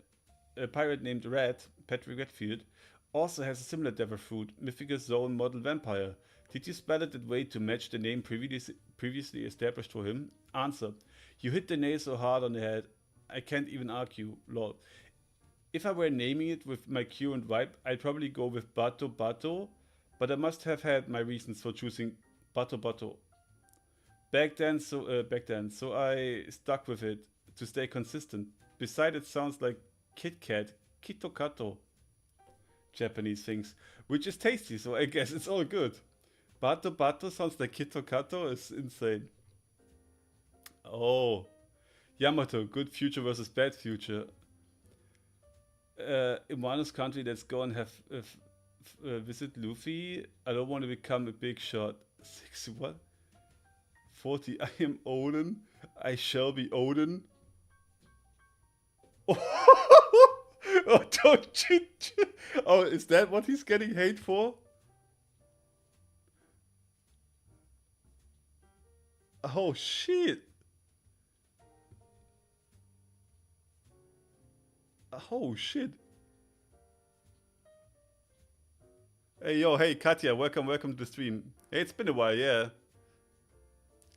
a pirate named Red, Patrick Redfield, also has a similar devil fruit, Mythicus Zone model vampire. Did you spell it that way to match the name previously established for him? Answer. You hit the nail so hard on the head, I can't even argue. Lol. If I were naming it with my current vibe, I'd probably go with Bato Bato, but I must have had my reasons for choosing Bato Bato. So I stuck with it to stay consistent. Besides, it sounds like Kit Kat, Kitokato, Japanese things, which is tasty, so I guess it's all good. Bato Bato sounds like Kitokato is insane. Oh, Yamato, good future versus bad future. In Wano's country, let's go and have visit Luffy. I don't want to become a big shot. 61? 40. I am Odin. I shall be Odin. Oh, don't you? Oh, is that what he's getting hate for? Oh, shit. Oh, shit. Hey, yo, hey, Katya, welcome to the stream. Hey, it's been a while, yeah.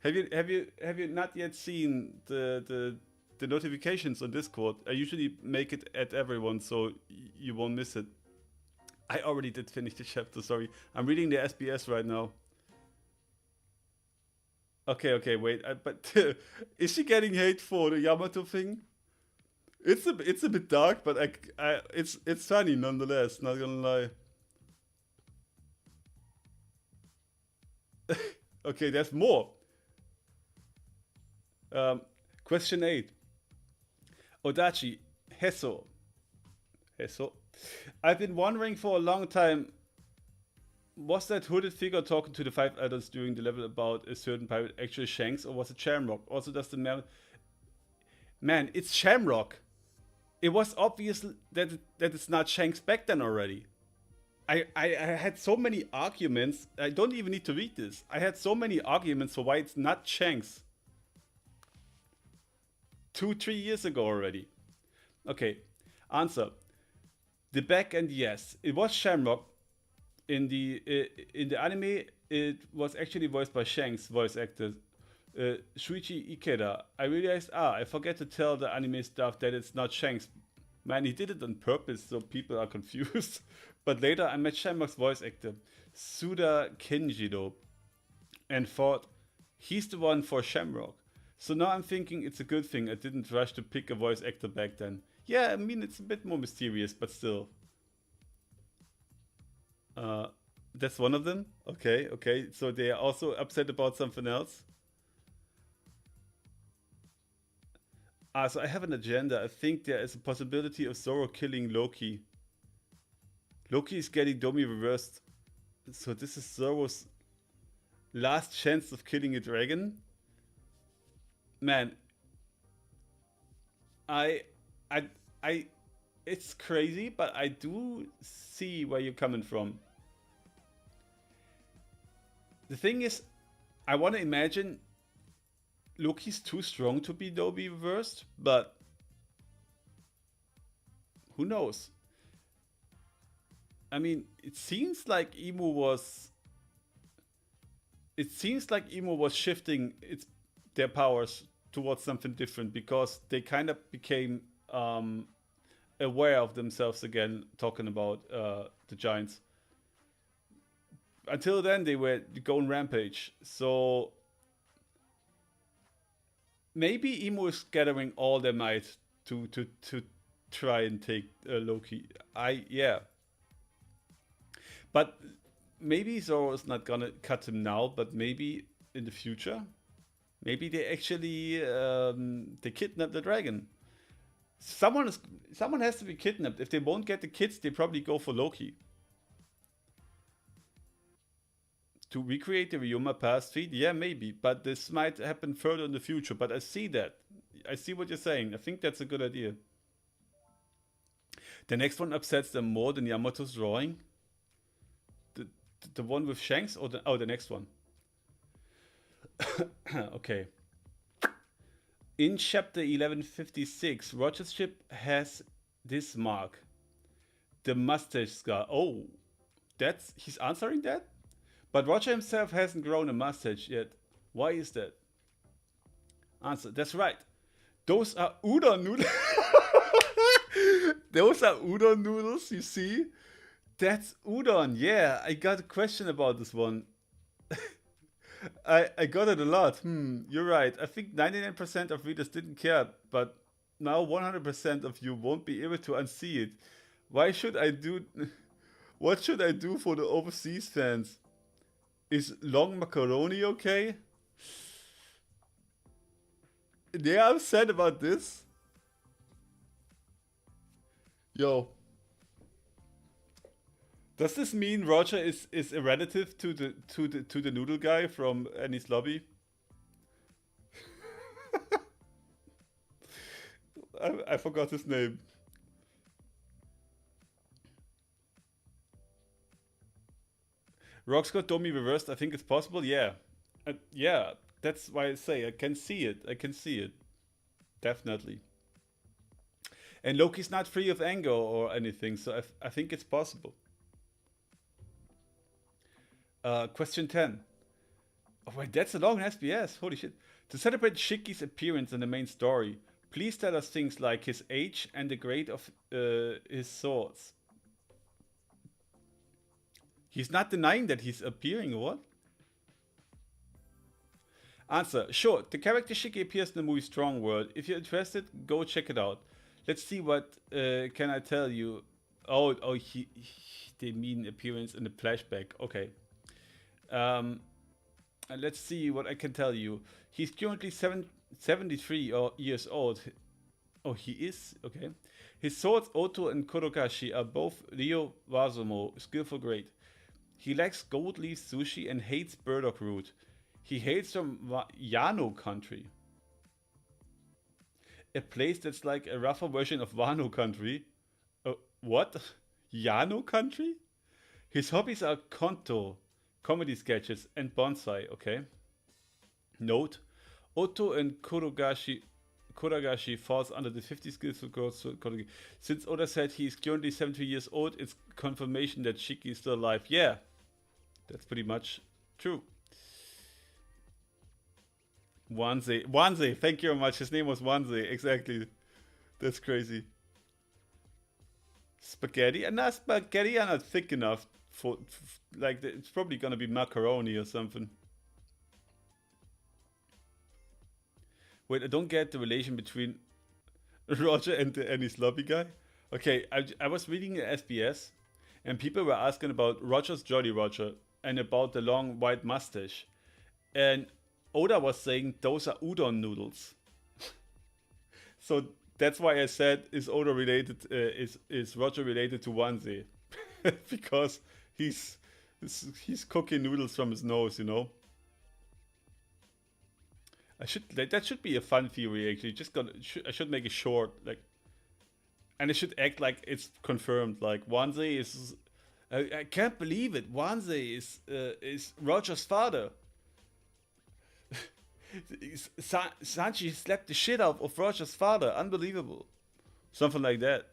Have you not yet seen the notifications on Discord? I usually make it at everyone so you won't miss it. I already did finish the chapter. Sorry, I'm reading the SBS right now. Okay, wait. But is she getting hate for the Yamato thing? It's a bit dark, but it's funny nonetheless. Not gonna lie. Okay, there's more. Um, Question 8. Odachi, Heso. Heso. I've been wondering for a long time, was that hooded figure talking to the five elders during the level about a certain pirate actually Shanks, or was it Shamrock? Also, does the man, it's Shamrock. It was obvious that it's not Shanks back then already. I had so many arguments. I don't even need to read this. I had so many arguments for why it's not Shanks. 2-3 years ago already. Okay, answer. The back end, yes, it was Shamrock. In the anime, it was actually voiced by Shanks voice actor Shuichi Ikeda. I realized, I forget to tell the anime staff that it's not Shanks. Man, he did it on purpose so people are confused. But later I met Shamrock's voice actor, Suda Kenjiro, and thought, he's the one for Shamrock. So now I'm thinking it's a good thing I didn't rush to pick a voice actor back then. Yeah, I mean, it's a bit more mysterious, but still. That's one of them? Okay. So they are also upset about something else? So I have an agenda. I think there is a possibility of Zoro killing Loki. Loki is getting Domi reversed. So this is Zoro's last chance of killing a dragon? Man. I it's crazy, but I do see where you're coming from. The thing is, I want to imagine Loki's too strong to be Domi reversed, but who knows? I mean, it seems like Emu was shifting their powers towards something different because they kind of became aware of themselves again, talking about the giants. Until then, they were going rampage. So maybe Emu is gathering all their might to try and take Loki. Yeah. But maybe Zoro is not gonna cut him now, but maybe in the future. Maybe they actually they kidnap the dragon. Someone has to be kidnapped. If they won't get the kids, they probably go for Loki. To recreate the Ryuma past feed? Yeah, maybe. But this might happen further in the future. But I see that. I see what you're saying. I think that's a good idea. The next one upsets them more than Yamato's drawing. The one with Shanks or the next one? Okay. In chapter 1156, Roger's ship has this mark, the mustache scar. Oh, that's he's answering that? But Roger himself hasn't grown a mustache yet. Why is that? Answer, that's right. Those are udon noodles. Those are udon noodles, you see? That's udon. Yeah, I got a question about this one. I got it a lot. You're right. I think 99% of readers didn't care, but now 100% of you won't be able to unsee it. Why should I do... What should I do for the overseas fans? Is long macaroni okay? They're upset about this. Yo. Does this mean Roger is a relative to the noodle guy from Annie's Lobby? I forgot his name. Rock's got Domi reversed. I think it's possible. Yeah, yeah. That's why I say I can see it. I can see it. Definitely. And Loki's not free of anger or anything, so I think it's possible. Question 10. Oh, wait, that's a long SBS. Holy shit. To celebrate Shiggy's appearance in the main story, please tell us things like his age and the grade of his swords. He's not denying that he's appearing, or what? Answer, sure, the character Shiggy appears in the movie Strong World. If you're interested, go check it out. Let's see what can I tell you. Oh, they mean appearance in the flashback. Okay. Let's see what I can tell you. He's currently 73 years old. Oh, he is? Okay. His swords, Oto and Kodokashi, are both Ryo Wazomo, skillful great. He likes gold leaf sushi and hates burdock root. He hails from Yano country. A place that's like a rougher version of Wano country. What? Yano country? His hobbies are konto, comedy sketches, and bonsai, okay? Note, Oto and Kodagashi falls under the 50 skills for girls. Since Oda said he is currently 70 years old, it's confirmation that Shiki is still alive. Yeah, that's pretty much true. Wanze, thank you very much. His name was Wanze, exactly. That's crazy. Spaghetti? And not spaghetti are not thick enough for like, it's probably gonna be macaroni or something. Wait, I don't get the relation between Roger and the Annie's Lobby guy. Okay, I was reading the SBS and people were asking about Roger's Jolly Roger and about the long white mustache. And Oda was saying those are udon noodles. So that's why I said, is Oda related? Is Roger related to Wanze? Because he's cooking noodles from his nose, you know. That should be a fun theory actually. I should make it short, like, and it should act like it's confirmed. Like Wanze is, I can't believe it. Wanze is Roger's father. Sanji slapped the shit out of Roger's father. Unbelievable. Something like that.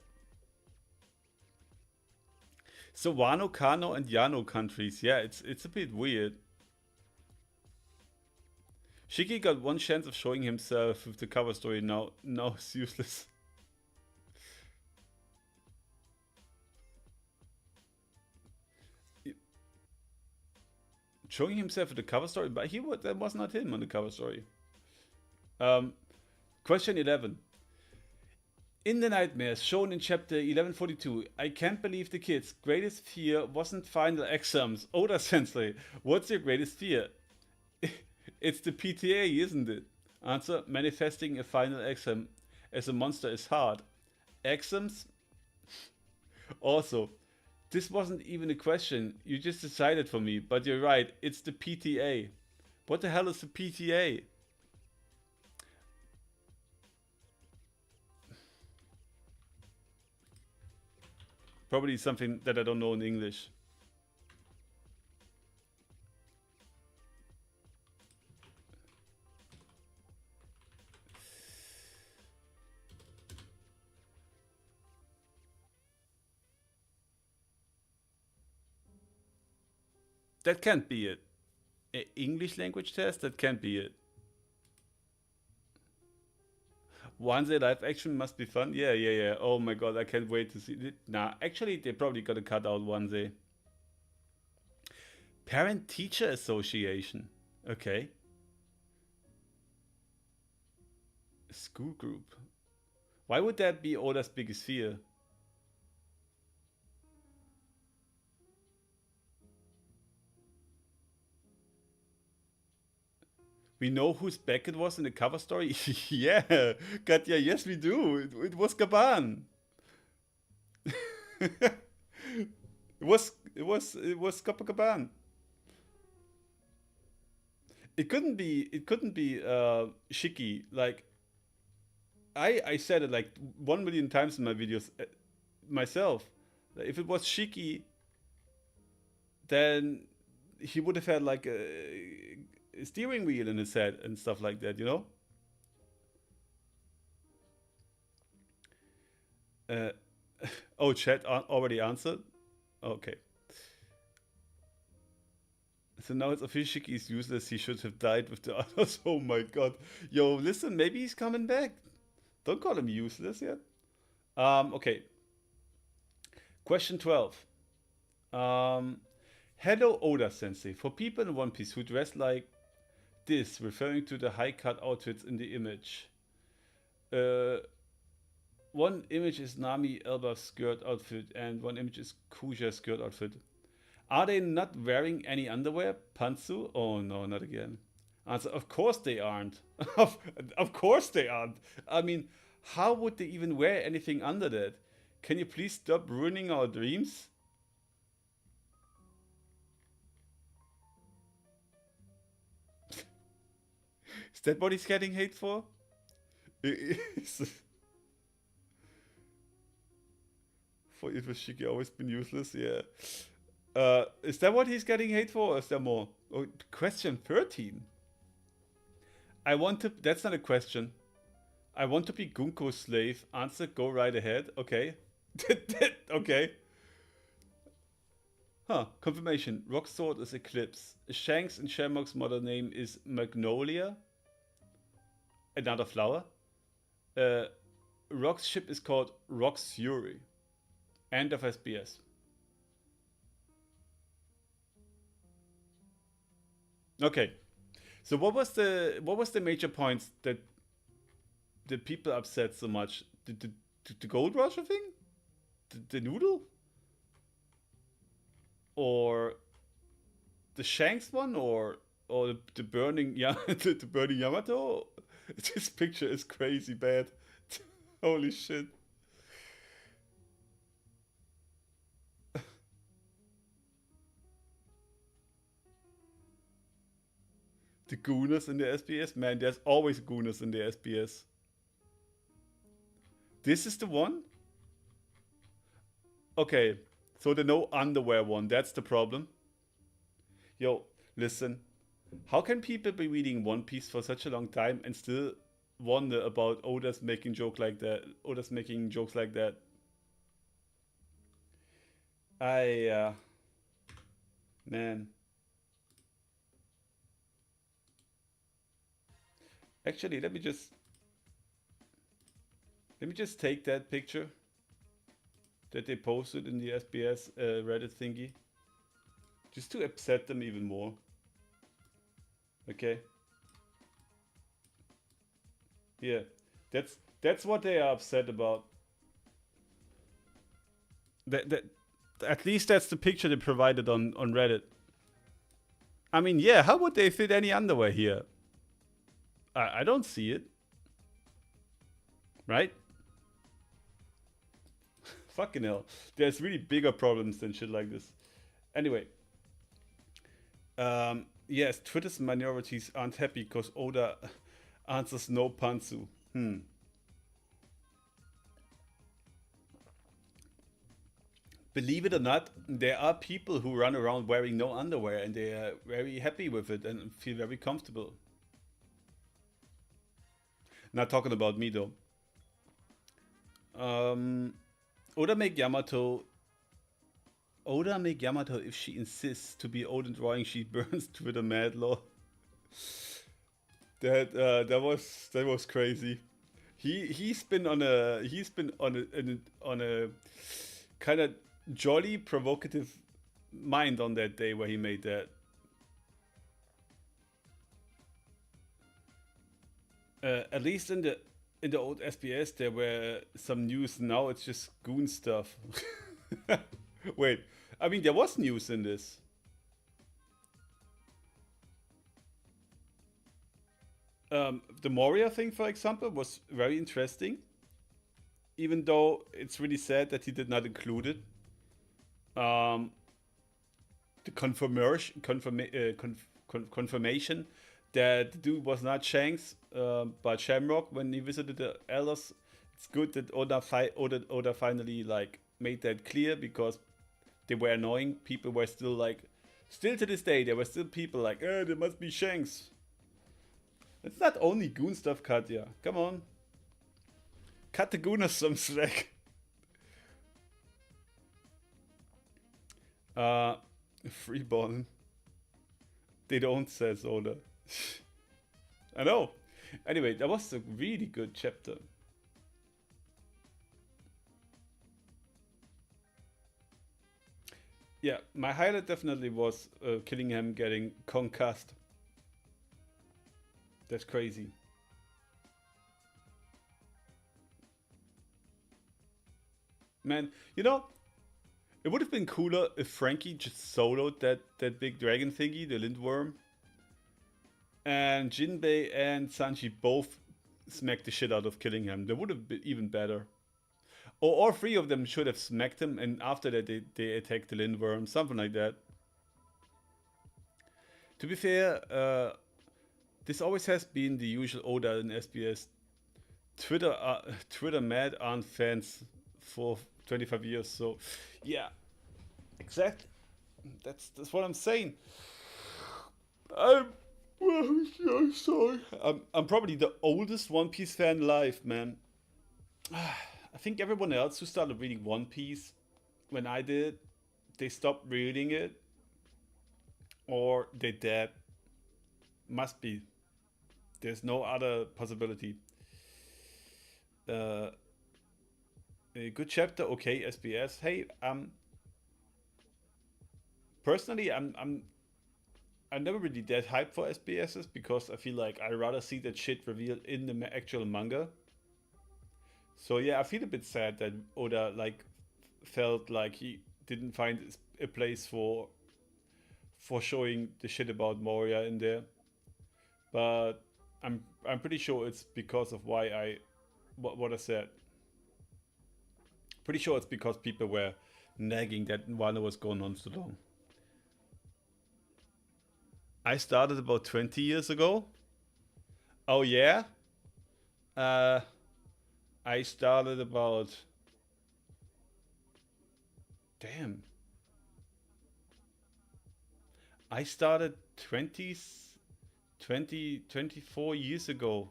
So Wano, Kano, and Yano countries. Yeah, it's a bit weird. Shiki got one chance of showing himself with the cover story. Now it's useless. Showing himself with the cover story, but that was not him on the cover story. Question 11. In the nightmares shown in chapter 1142, I can't believe the kid's greatest fear wasn't final exams. Oda Sensei, what's your greatest fear? It's the PTA, isn't it? Answer, manifesting a final exam as a monster is hard. Exams? Also, this wasn't even a question, you just decided for me, but you're right, it's the PTA. What the hell is the PTA? Probably something that I don't know in English. That can't be it. English language test? That can't be it. One day live action must be fun. Yeah, yeah, yeah. Oh my god, I can't wait to see it. Nah, actually, they probably got to cut out one day. Parent Teacher Association. Okay. School group. Why would that be Oda's biggest fear? We know whose back it was in the cover story? Yeah, Katya, yes we do. It was Gaban. It was Copacabana. It couldn't be Shiki. Like I said it like 1 million times in my videos myself. Like, if it was Shiki, then he would have had like a steering wheel in his head and stuff like that, you know? Uh, oh, chat already answered. Okay. So now it's official. He's useless. He should have died with the others. Oh my god. Yo, listen, maybe he's coming back. Don't call him useless yet. Okay. Question 12. Hello, Oda Sensei. For people in One Piece who dress like this, referring to the high cut outfits in the image. Uh, one image is Nami Elba's skirt outfit, and one image is Kuja's skirt outfit. Are they not wearing any underwear? Pantsu? Oh no, not again. Answer: of course they aren't. Of course they aren't. I mean, how would they even wear anything under that? Can you please stop ruining our dreams? Is that what he's getting hate for? For it was Shiki always been useless, yeah. Is that what he's getting hate for, or is there more? Oh, question 13. I want to. That's not a question. I want to be Gunko's slave. Answer: go right ahead. Okay. Okay. Huh. Confirmation. Rock sword is Eclipse. Shanks and Shamrock's model name is Magnolia. Another flower. Uh, Rock's ship is called Rock's Fury. End of SBS. Okay. So what was the major points that the people upset so much? The Gold Rusher thing? The noodle? Or the Shanks one? Or the burning the burning Yamato? This picture is crazy bad. Holy shit. The Gooners in the SBS? Man, there's always Gooners in the SBS. This is the one? Okay, so the no underwear one, that's the problem. Yo, listen. How can people be reading One Piece for such a long time and still wonder about Oda's making joke like that? Oda's making jokes like that. I man. Actually, let me just take that picture that they posted in the SBS Reddit thingy, just to upset them even more. Okay. Yeah, that's what they are upset about. That at least that's the picture they provided on Reddit. I mean, yeah, how would they fit any underwear here? I don't see it. Right? Fucking hell. There's really bigger problems than shit like this. Anyway. Yes, Twitter's minorities aren't happy because Oda answers no pantsu. Believe it or not, there are people who run around wearing no underwear and they are very happy with it and feel very comfortable. Not talking about me though. Oda make Yamato Oda make Yamato if she insists to be Odin drawing. She burns Twitter mad lol. That was crazy. He's been on a kind of jolly provocative mind on that day where he made that. At least in the old SBS there were some news. Now it's just goon stuff. Wait, I mean there was news in this. The Moria thing, for example, was very interesting. Even though it's really sad that he did not include it. Um, the confirmation that the dude was not Shanks, but Shamrock when he visited the Elders. It's good that Oda finally like made that clear because they were annoying. People were still like, still to this day, there were still people like, there must be Shanks. It's not only goon stuff, Katya. Come on. Cut the gooners some slack. Freeborn. They don't, says Oda. I know. Anyway, that was a really good chapter. Yeah, my highlight definitely was Killingham getting concussed. That's crazy. Man, you know, it would have been cooler if Frankie just soloed that big dragon thingy, the Lindworm, and Jinbei and Sanji both smacked the shit out of Killingham. That would have been even better. Or all three of them should have smacked him, and after that they attacked the Lindworm, something like that. To be fair, this always has been the usual Oda in SBS. Twitter mad aren't fans for 25 years, so yeah, exactly. That's what I'm saying. I'm so sorry. I'm probably the oldest One Piece fan alive, man. I think everyone else who started reading One Piece when I did, they stopped reading it or they dead. Must be. There's no other possibility. Uh, a good chapter, okay, SBS. Hey, personally, I'm never really that hyped for SBSs because I feel like I rather see that shit revealed in the actual manga. So yeah, I feel a bit sad that Oda like felt like he didn't find a place for showing the shit about Moria in there. But I'm pretty sure it's because of why I what I said. Pretty sure it's because people were nagging that Wano was going on so long. I started about 20 years ago. Oh yeah? Uh, I started about... Damn. I started 24 years ago.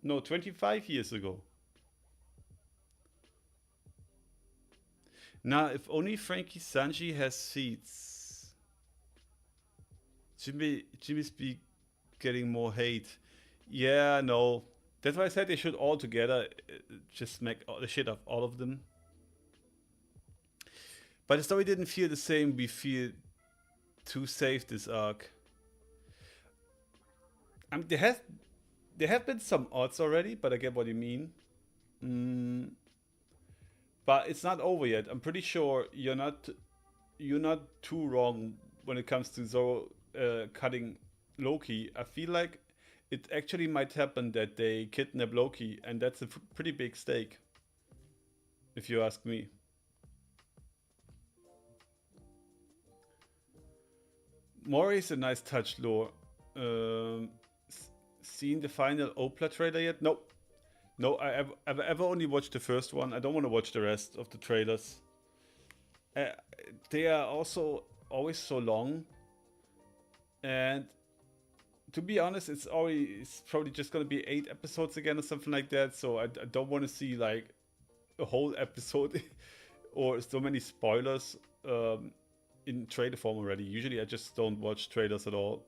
No, 25 years ago. Now, if only Frankie Sanji has seats. Jimmy's be getting more hate. Yeah, no. That's why I said they should all together just smack the shit of all of them. But the story didn't feel the same. We feel too safe this arc. I mean, there have been some odds already, but I get what you mean. Mm, but it's not over yet. I'm pretty sure you're not too wrong when it comes to Zoro cutting Loki. I feel like it actually might happen that they kidnap Loki, and that's a pretty big stake, if you ask me. Mori is a nice touch, lore. Seen the final Opla trailer yet? Nope. No, I've ever only watched the first one. I don't want to watch the rest of the trailers. Uh, they are also always so long, and to be honest, it's probably just gonna be 8 episodes again or something like that. So I don't want to see like a whole episode or so many spoilers in trailer form already. Usually I just don't watch trailers at all.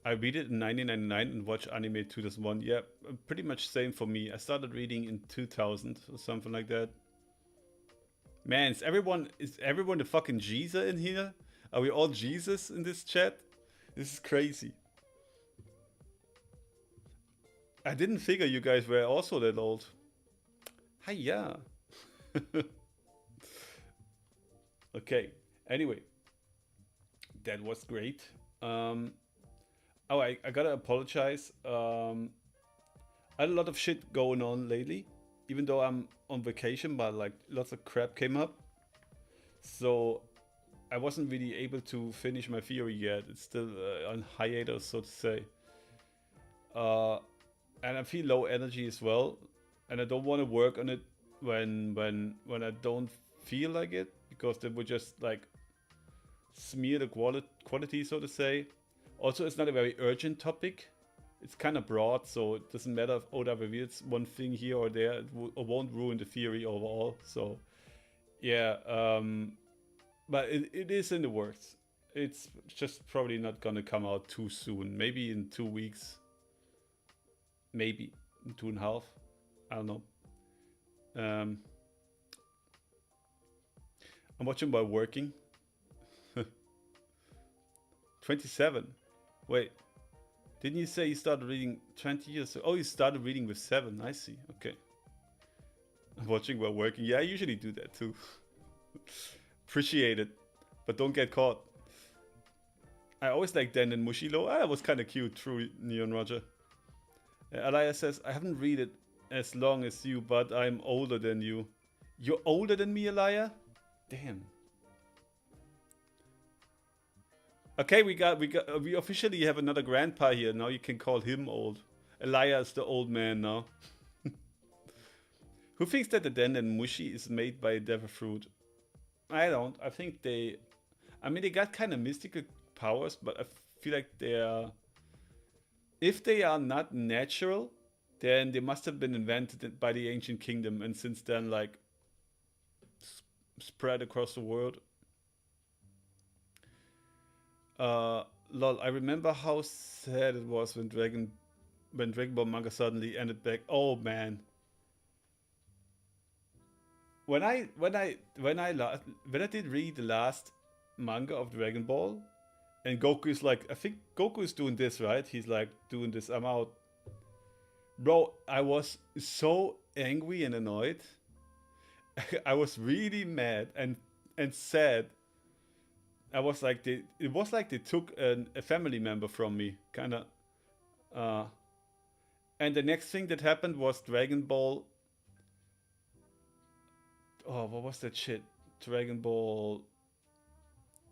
I read it in 1999 and watch anime 2001. Yeah, pretty much same for me. I started reading in 2000 or something like that. Man, is everyone the fucking Jesus in here? Are we all Jesus in this chat? This is crazy. I didn't figure you guys were also that old. Hiya. Okay. Anyway, that was great. Oh, I gotta apologize. I had a lot of shit going on lately, even though I'm on vacation, but like lots of crap came up. So I wasn't really able to finish my theory yet. It's still on hiatus, so to say. Uh, and I feel low energy as well, and I don't want to work on it when I don't feel like it, because that would just like smear the quality, so to say. Also, it's not a very urgent topic. It's kind of broad, so it doesn't matter if Oda reveals one thing here or there. It won't ruin the theory overall. So, yeah, but it is in the works. It's just probably not gonna come out too soon. Maybe in 2 weeks. Maybe in 2.5. I don't know. Um, I'm watching while working. 27. Wait, didn't you say you started reading 20 years ago? Oh, you started reading with 7. I see. Okay. I'm watching while working. Yeah, I usually do that too. Appreciate it, but don't get caught. I always like Den and Mushilo. Ah, it was kind of cute. True, Neon Roger. Elias says, I haven't read it as long as you, but I'm older than you. You're older than me, Elia? Damn. Okay, we officially have another grandpa here. Now you can call him old. Elia is the old man now. Who thinks that the Den and Mushi is made by Devil Fruit? I don't. I think they got kind of mystical powers, but I feel like they are. If they are not natural, then they must have been invented by the ancient kingdom, and since then, like, spread across the world. Lol, I remember how sad it was when Dragon Ball manga suddenly ended back. Oh man. When I did read the last manga of Dragon Ball, and Goku is like, I think Goku is doing this, right? He's like doing this. I'm out, bro. I was so angry and annoyed. I was really mad and sad. I was like, it was like they took a family member from me, kind of. And the next thing that happened was Dragon Ball. Oh, what was that shit? Dragon Ball.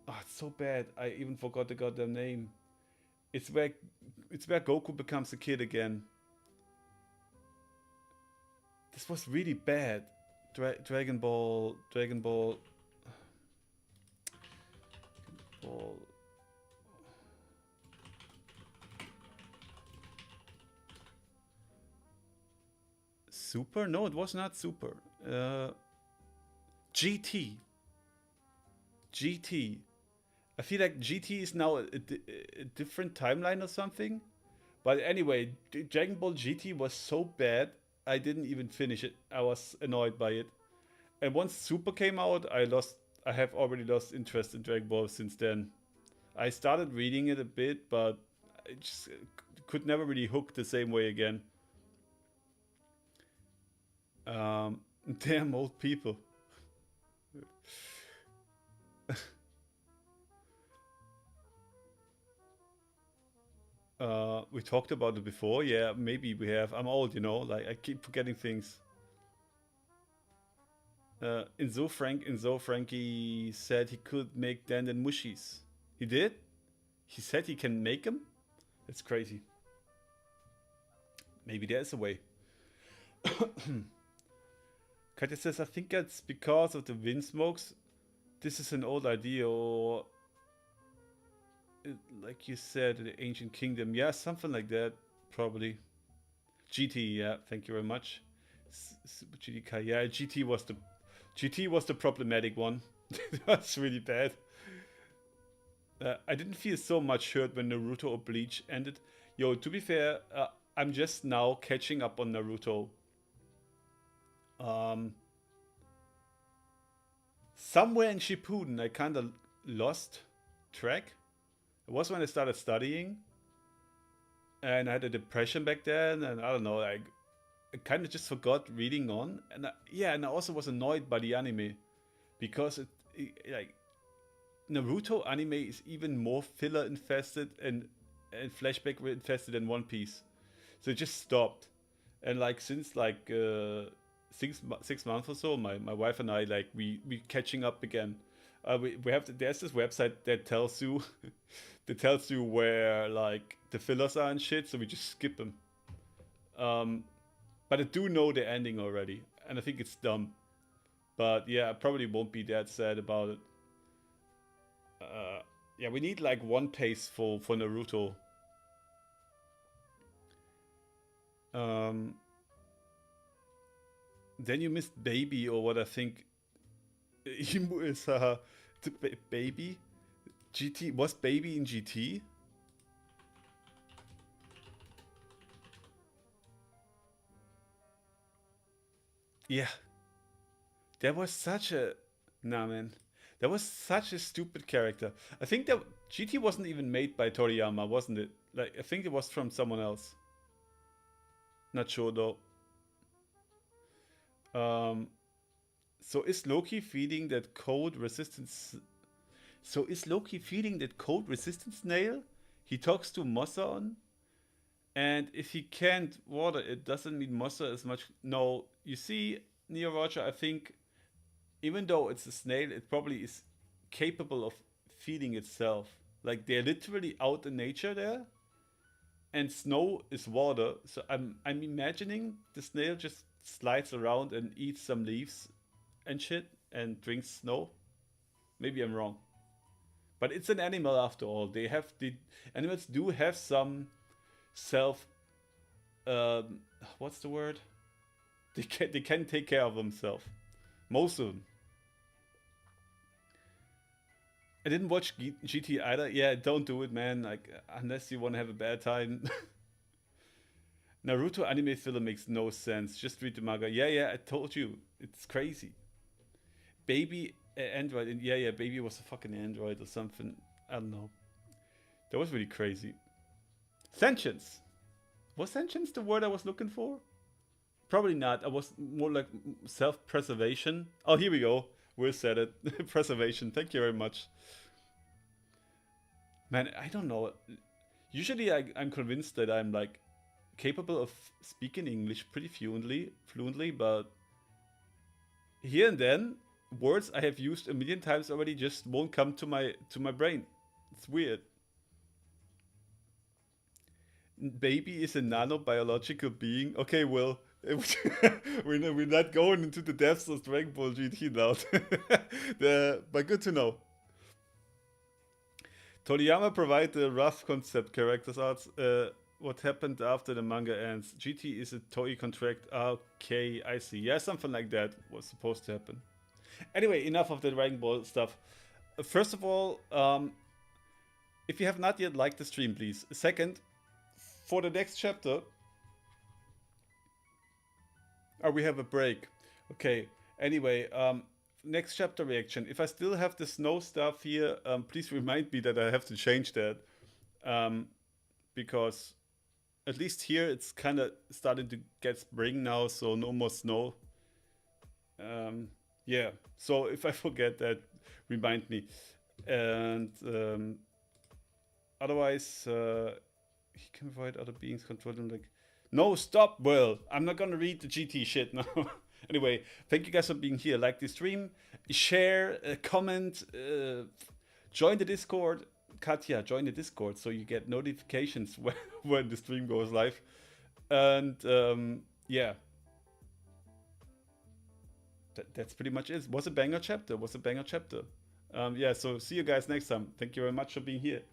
Oh, it's so bad. I even forgot the goddamn name. It's where Goku becomes a kid again. This was really bad. Dragon Ball. Ball. Super? No, it was not Super. GT. GT. I feel like GT is now a different timeline or something. But anyway, Dragon Ball GT was so bad, I didn't even finish it. I was annoyed by it. And once Super came out, I have already lost interest in Dragon Ball since then. I started reading it a bit, but I just could never really hook the same way again. Damn old people. We talked about it before. Yeah, maybe we have. I'm old, like I keep forgetting things. Frankie said he could make Dan and Mushis. He did? He said he can make them? That's crazy. Maybe there's a way. Katya says, I think that's because of the wind smokes. This is an old idea, or like you said, the ancient kingdom. Yeah, something like that, probably. GT, yeah, thank you very much. Super GT Kai, yeah, GT was the problematic one. That's really bad. I didn't feel so much hurt when Naruto or Bleach ended. Yo, to be fair, I'm just now catching up on Naruto. Somewhere in Shippuden, I kind of lost track. It was when I started studying, and I had a depression back then, and I don't know, I kind of just forgot reading on. And yeah, and I also was annoyed by the anime because like Naruto anime is even more filler infested and flashback infested than One Piece. So it just stopped. And like since like 6 months or so, my wife and I like we catching up again. We have there's this website that tells you where like the fillers are and shit, so we just skip them. But I do know the ending already, and I think it's dumb. But yeah, I probably won't be that sad about it. Yeah, we need like One Piece for Naruto. Then you missed Baby, or what I think Imu is Baby. GT was Baby in GT? Yeah. That was such a nah, man. That was such a stupid character. I think that GT wasn't even made by Toriyama, wasn't it? Like I think it was from someone else. Not sure though. So is Loki feeding that cold resistance? So is Loki feeding that cold resistance nail? He talks to Mossa, and if he can't water it, doesn't mean Mossa is much. No, you see, Neo Roger, I think even though it's a snail, it probably is capable of feeding itself. Like they're literally out in nature there, and snow is water. So I'm imagining the snail just slides around and eats some leaves and shit and drinks snow. Maybe I'm wrong, but it's an animal after all. The animals do have some self. What's the word? They can take care of themselves. Most of them. I didn't watch GT either. Yeah, don't do it, man. Like unless you want to have a bad time. Naruto anime filler makes no sense. Just read the manga. Yeah, yeah, I told you. It's crazy. Baby android. And yeah, yeah, baby was a fucking android or something. I don't know. That was really crazy. Sentience. Was sentience the word I was looking for? Probably not. I was more like self-preservation. Oh, here we go. Will said it. Preservation. Thank you very much. Man, I don't know. Usually I'm convinced that I'm like capable of speaking English pretty fluently, but here and then words I have used a million times already just won't come to my brain. It's weird. Baby is a nanobiological being. Okay, well, we're not going into the depths of Dragon Ball GT now. But good to know. Toriyama provided the rough concept characters arts. What happened after the manga ends? GT is a Toei contract. Okay, I see. Yeah, something like that was supposed to happen. Anyway, enough of the Dragon Ball stuff. First of all, if you have not yet liked the stream, please. Second, for the next chapter, we have a break. Okay. Anyway, next chapter reaction. If I still have the snow stuff here, please remind me that I have to change that, because at least here it's kind of starting to get spring now, so no more snow. Yeah. So if I forget that, remind me. And otherwise, he can avoid other beings controlling like. No, stop, Will. I'm not gonna read the GT shit now. Anyway, thank you guys for being here. Like the stream, share, comment, join the Discord. Katya, join the Discord so you get notifications when the stream goes live. And yeah, that's pretty much it. Was a banger chapter. Yeah, so see you guys next time. Thank you very much for being here.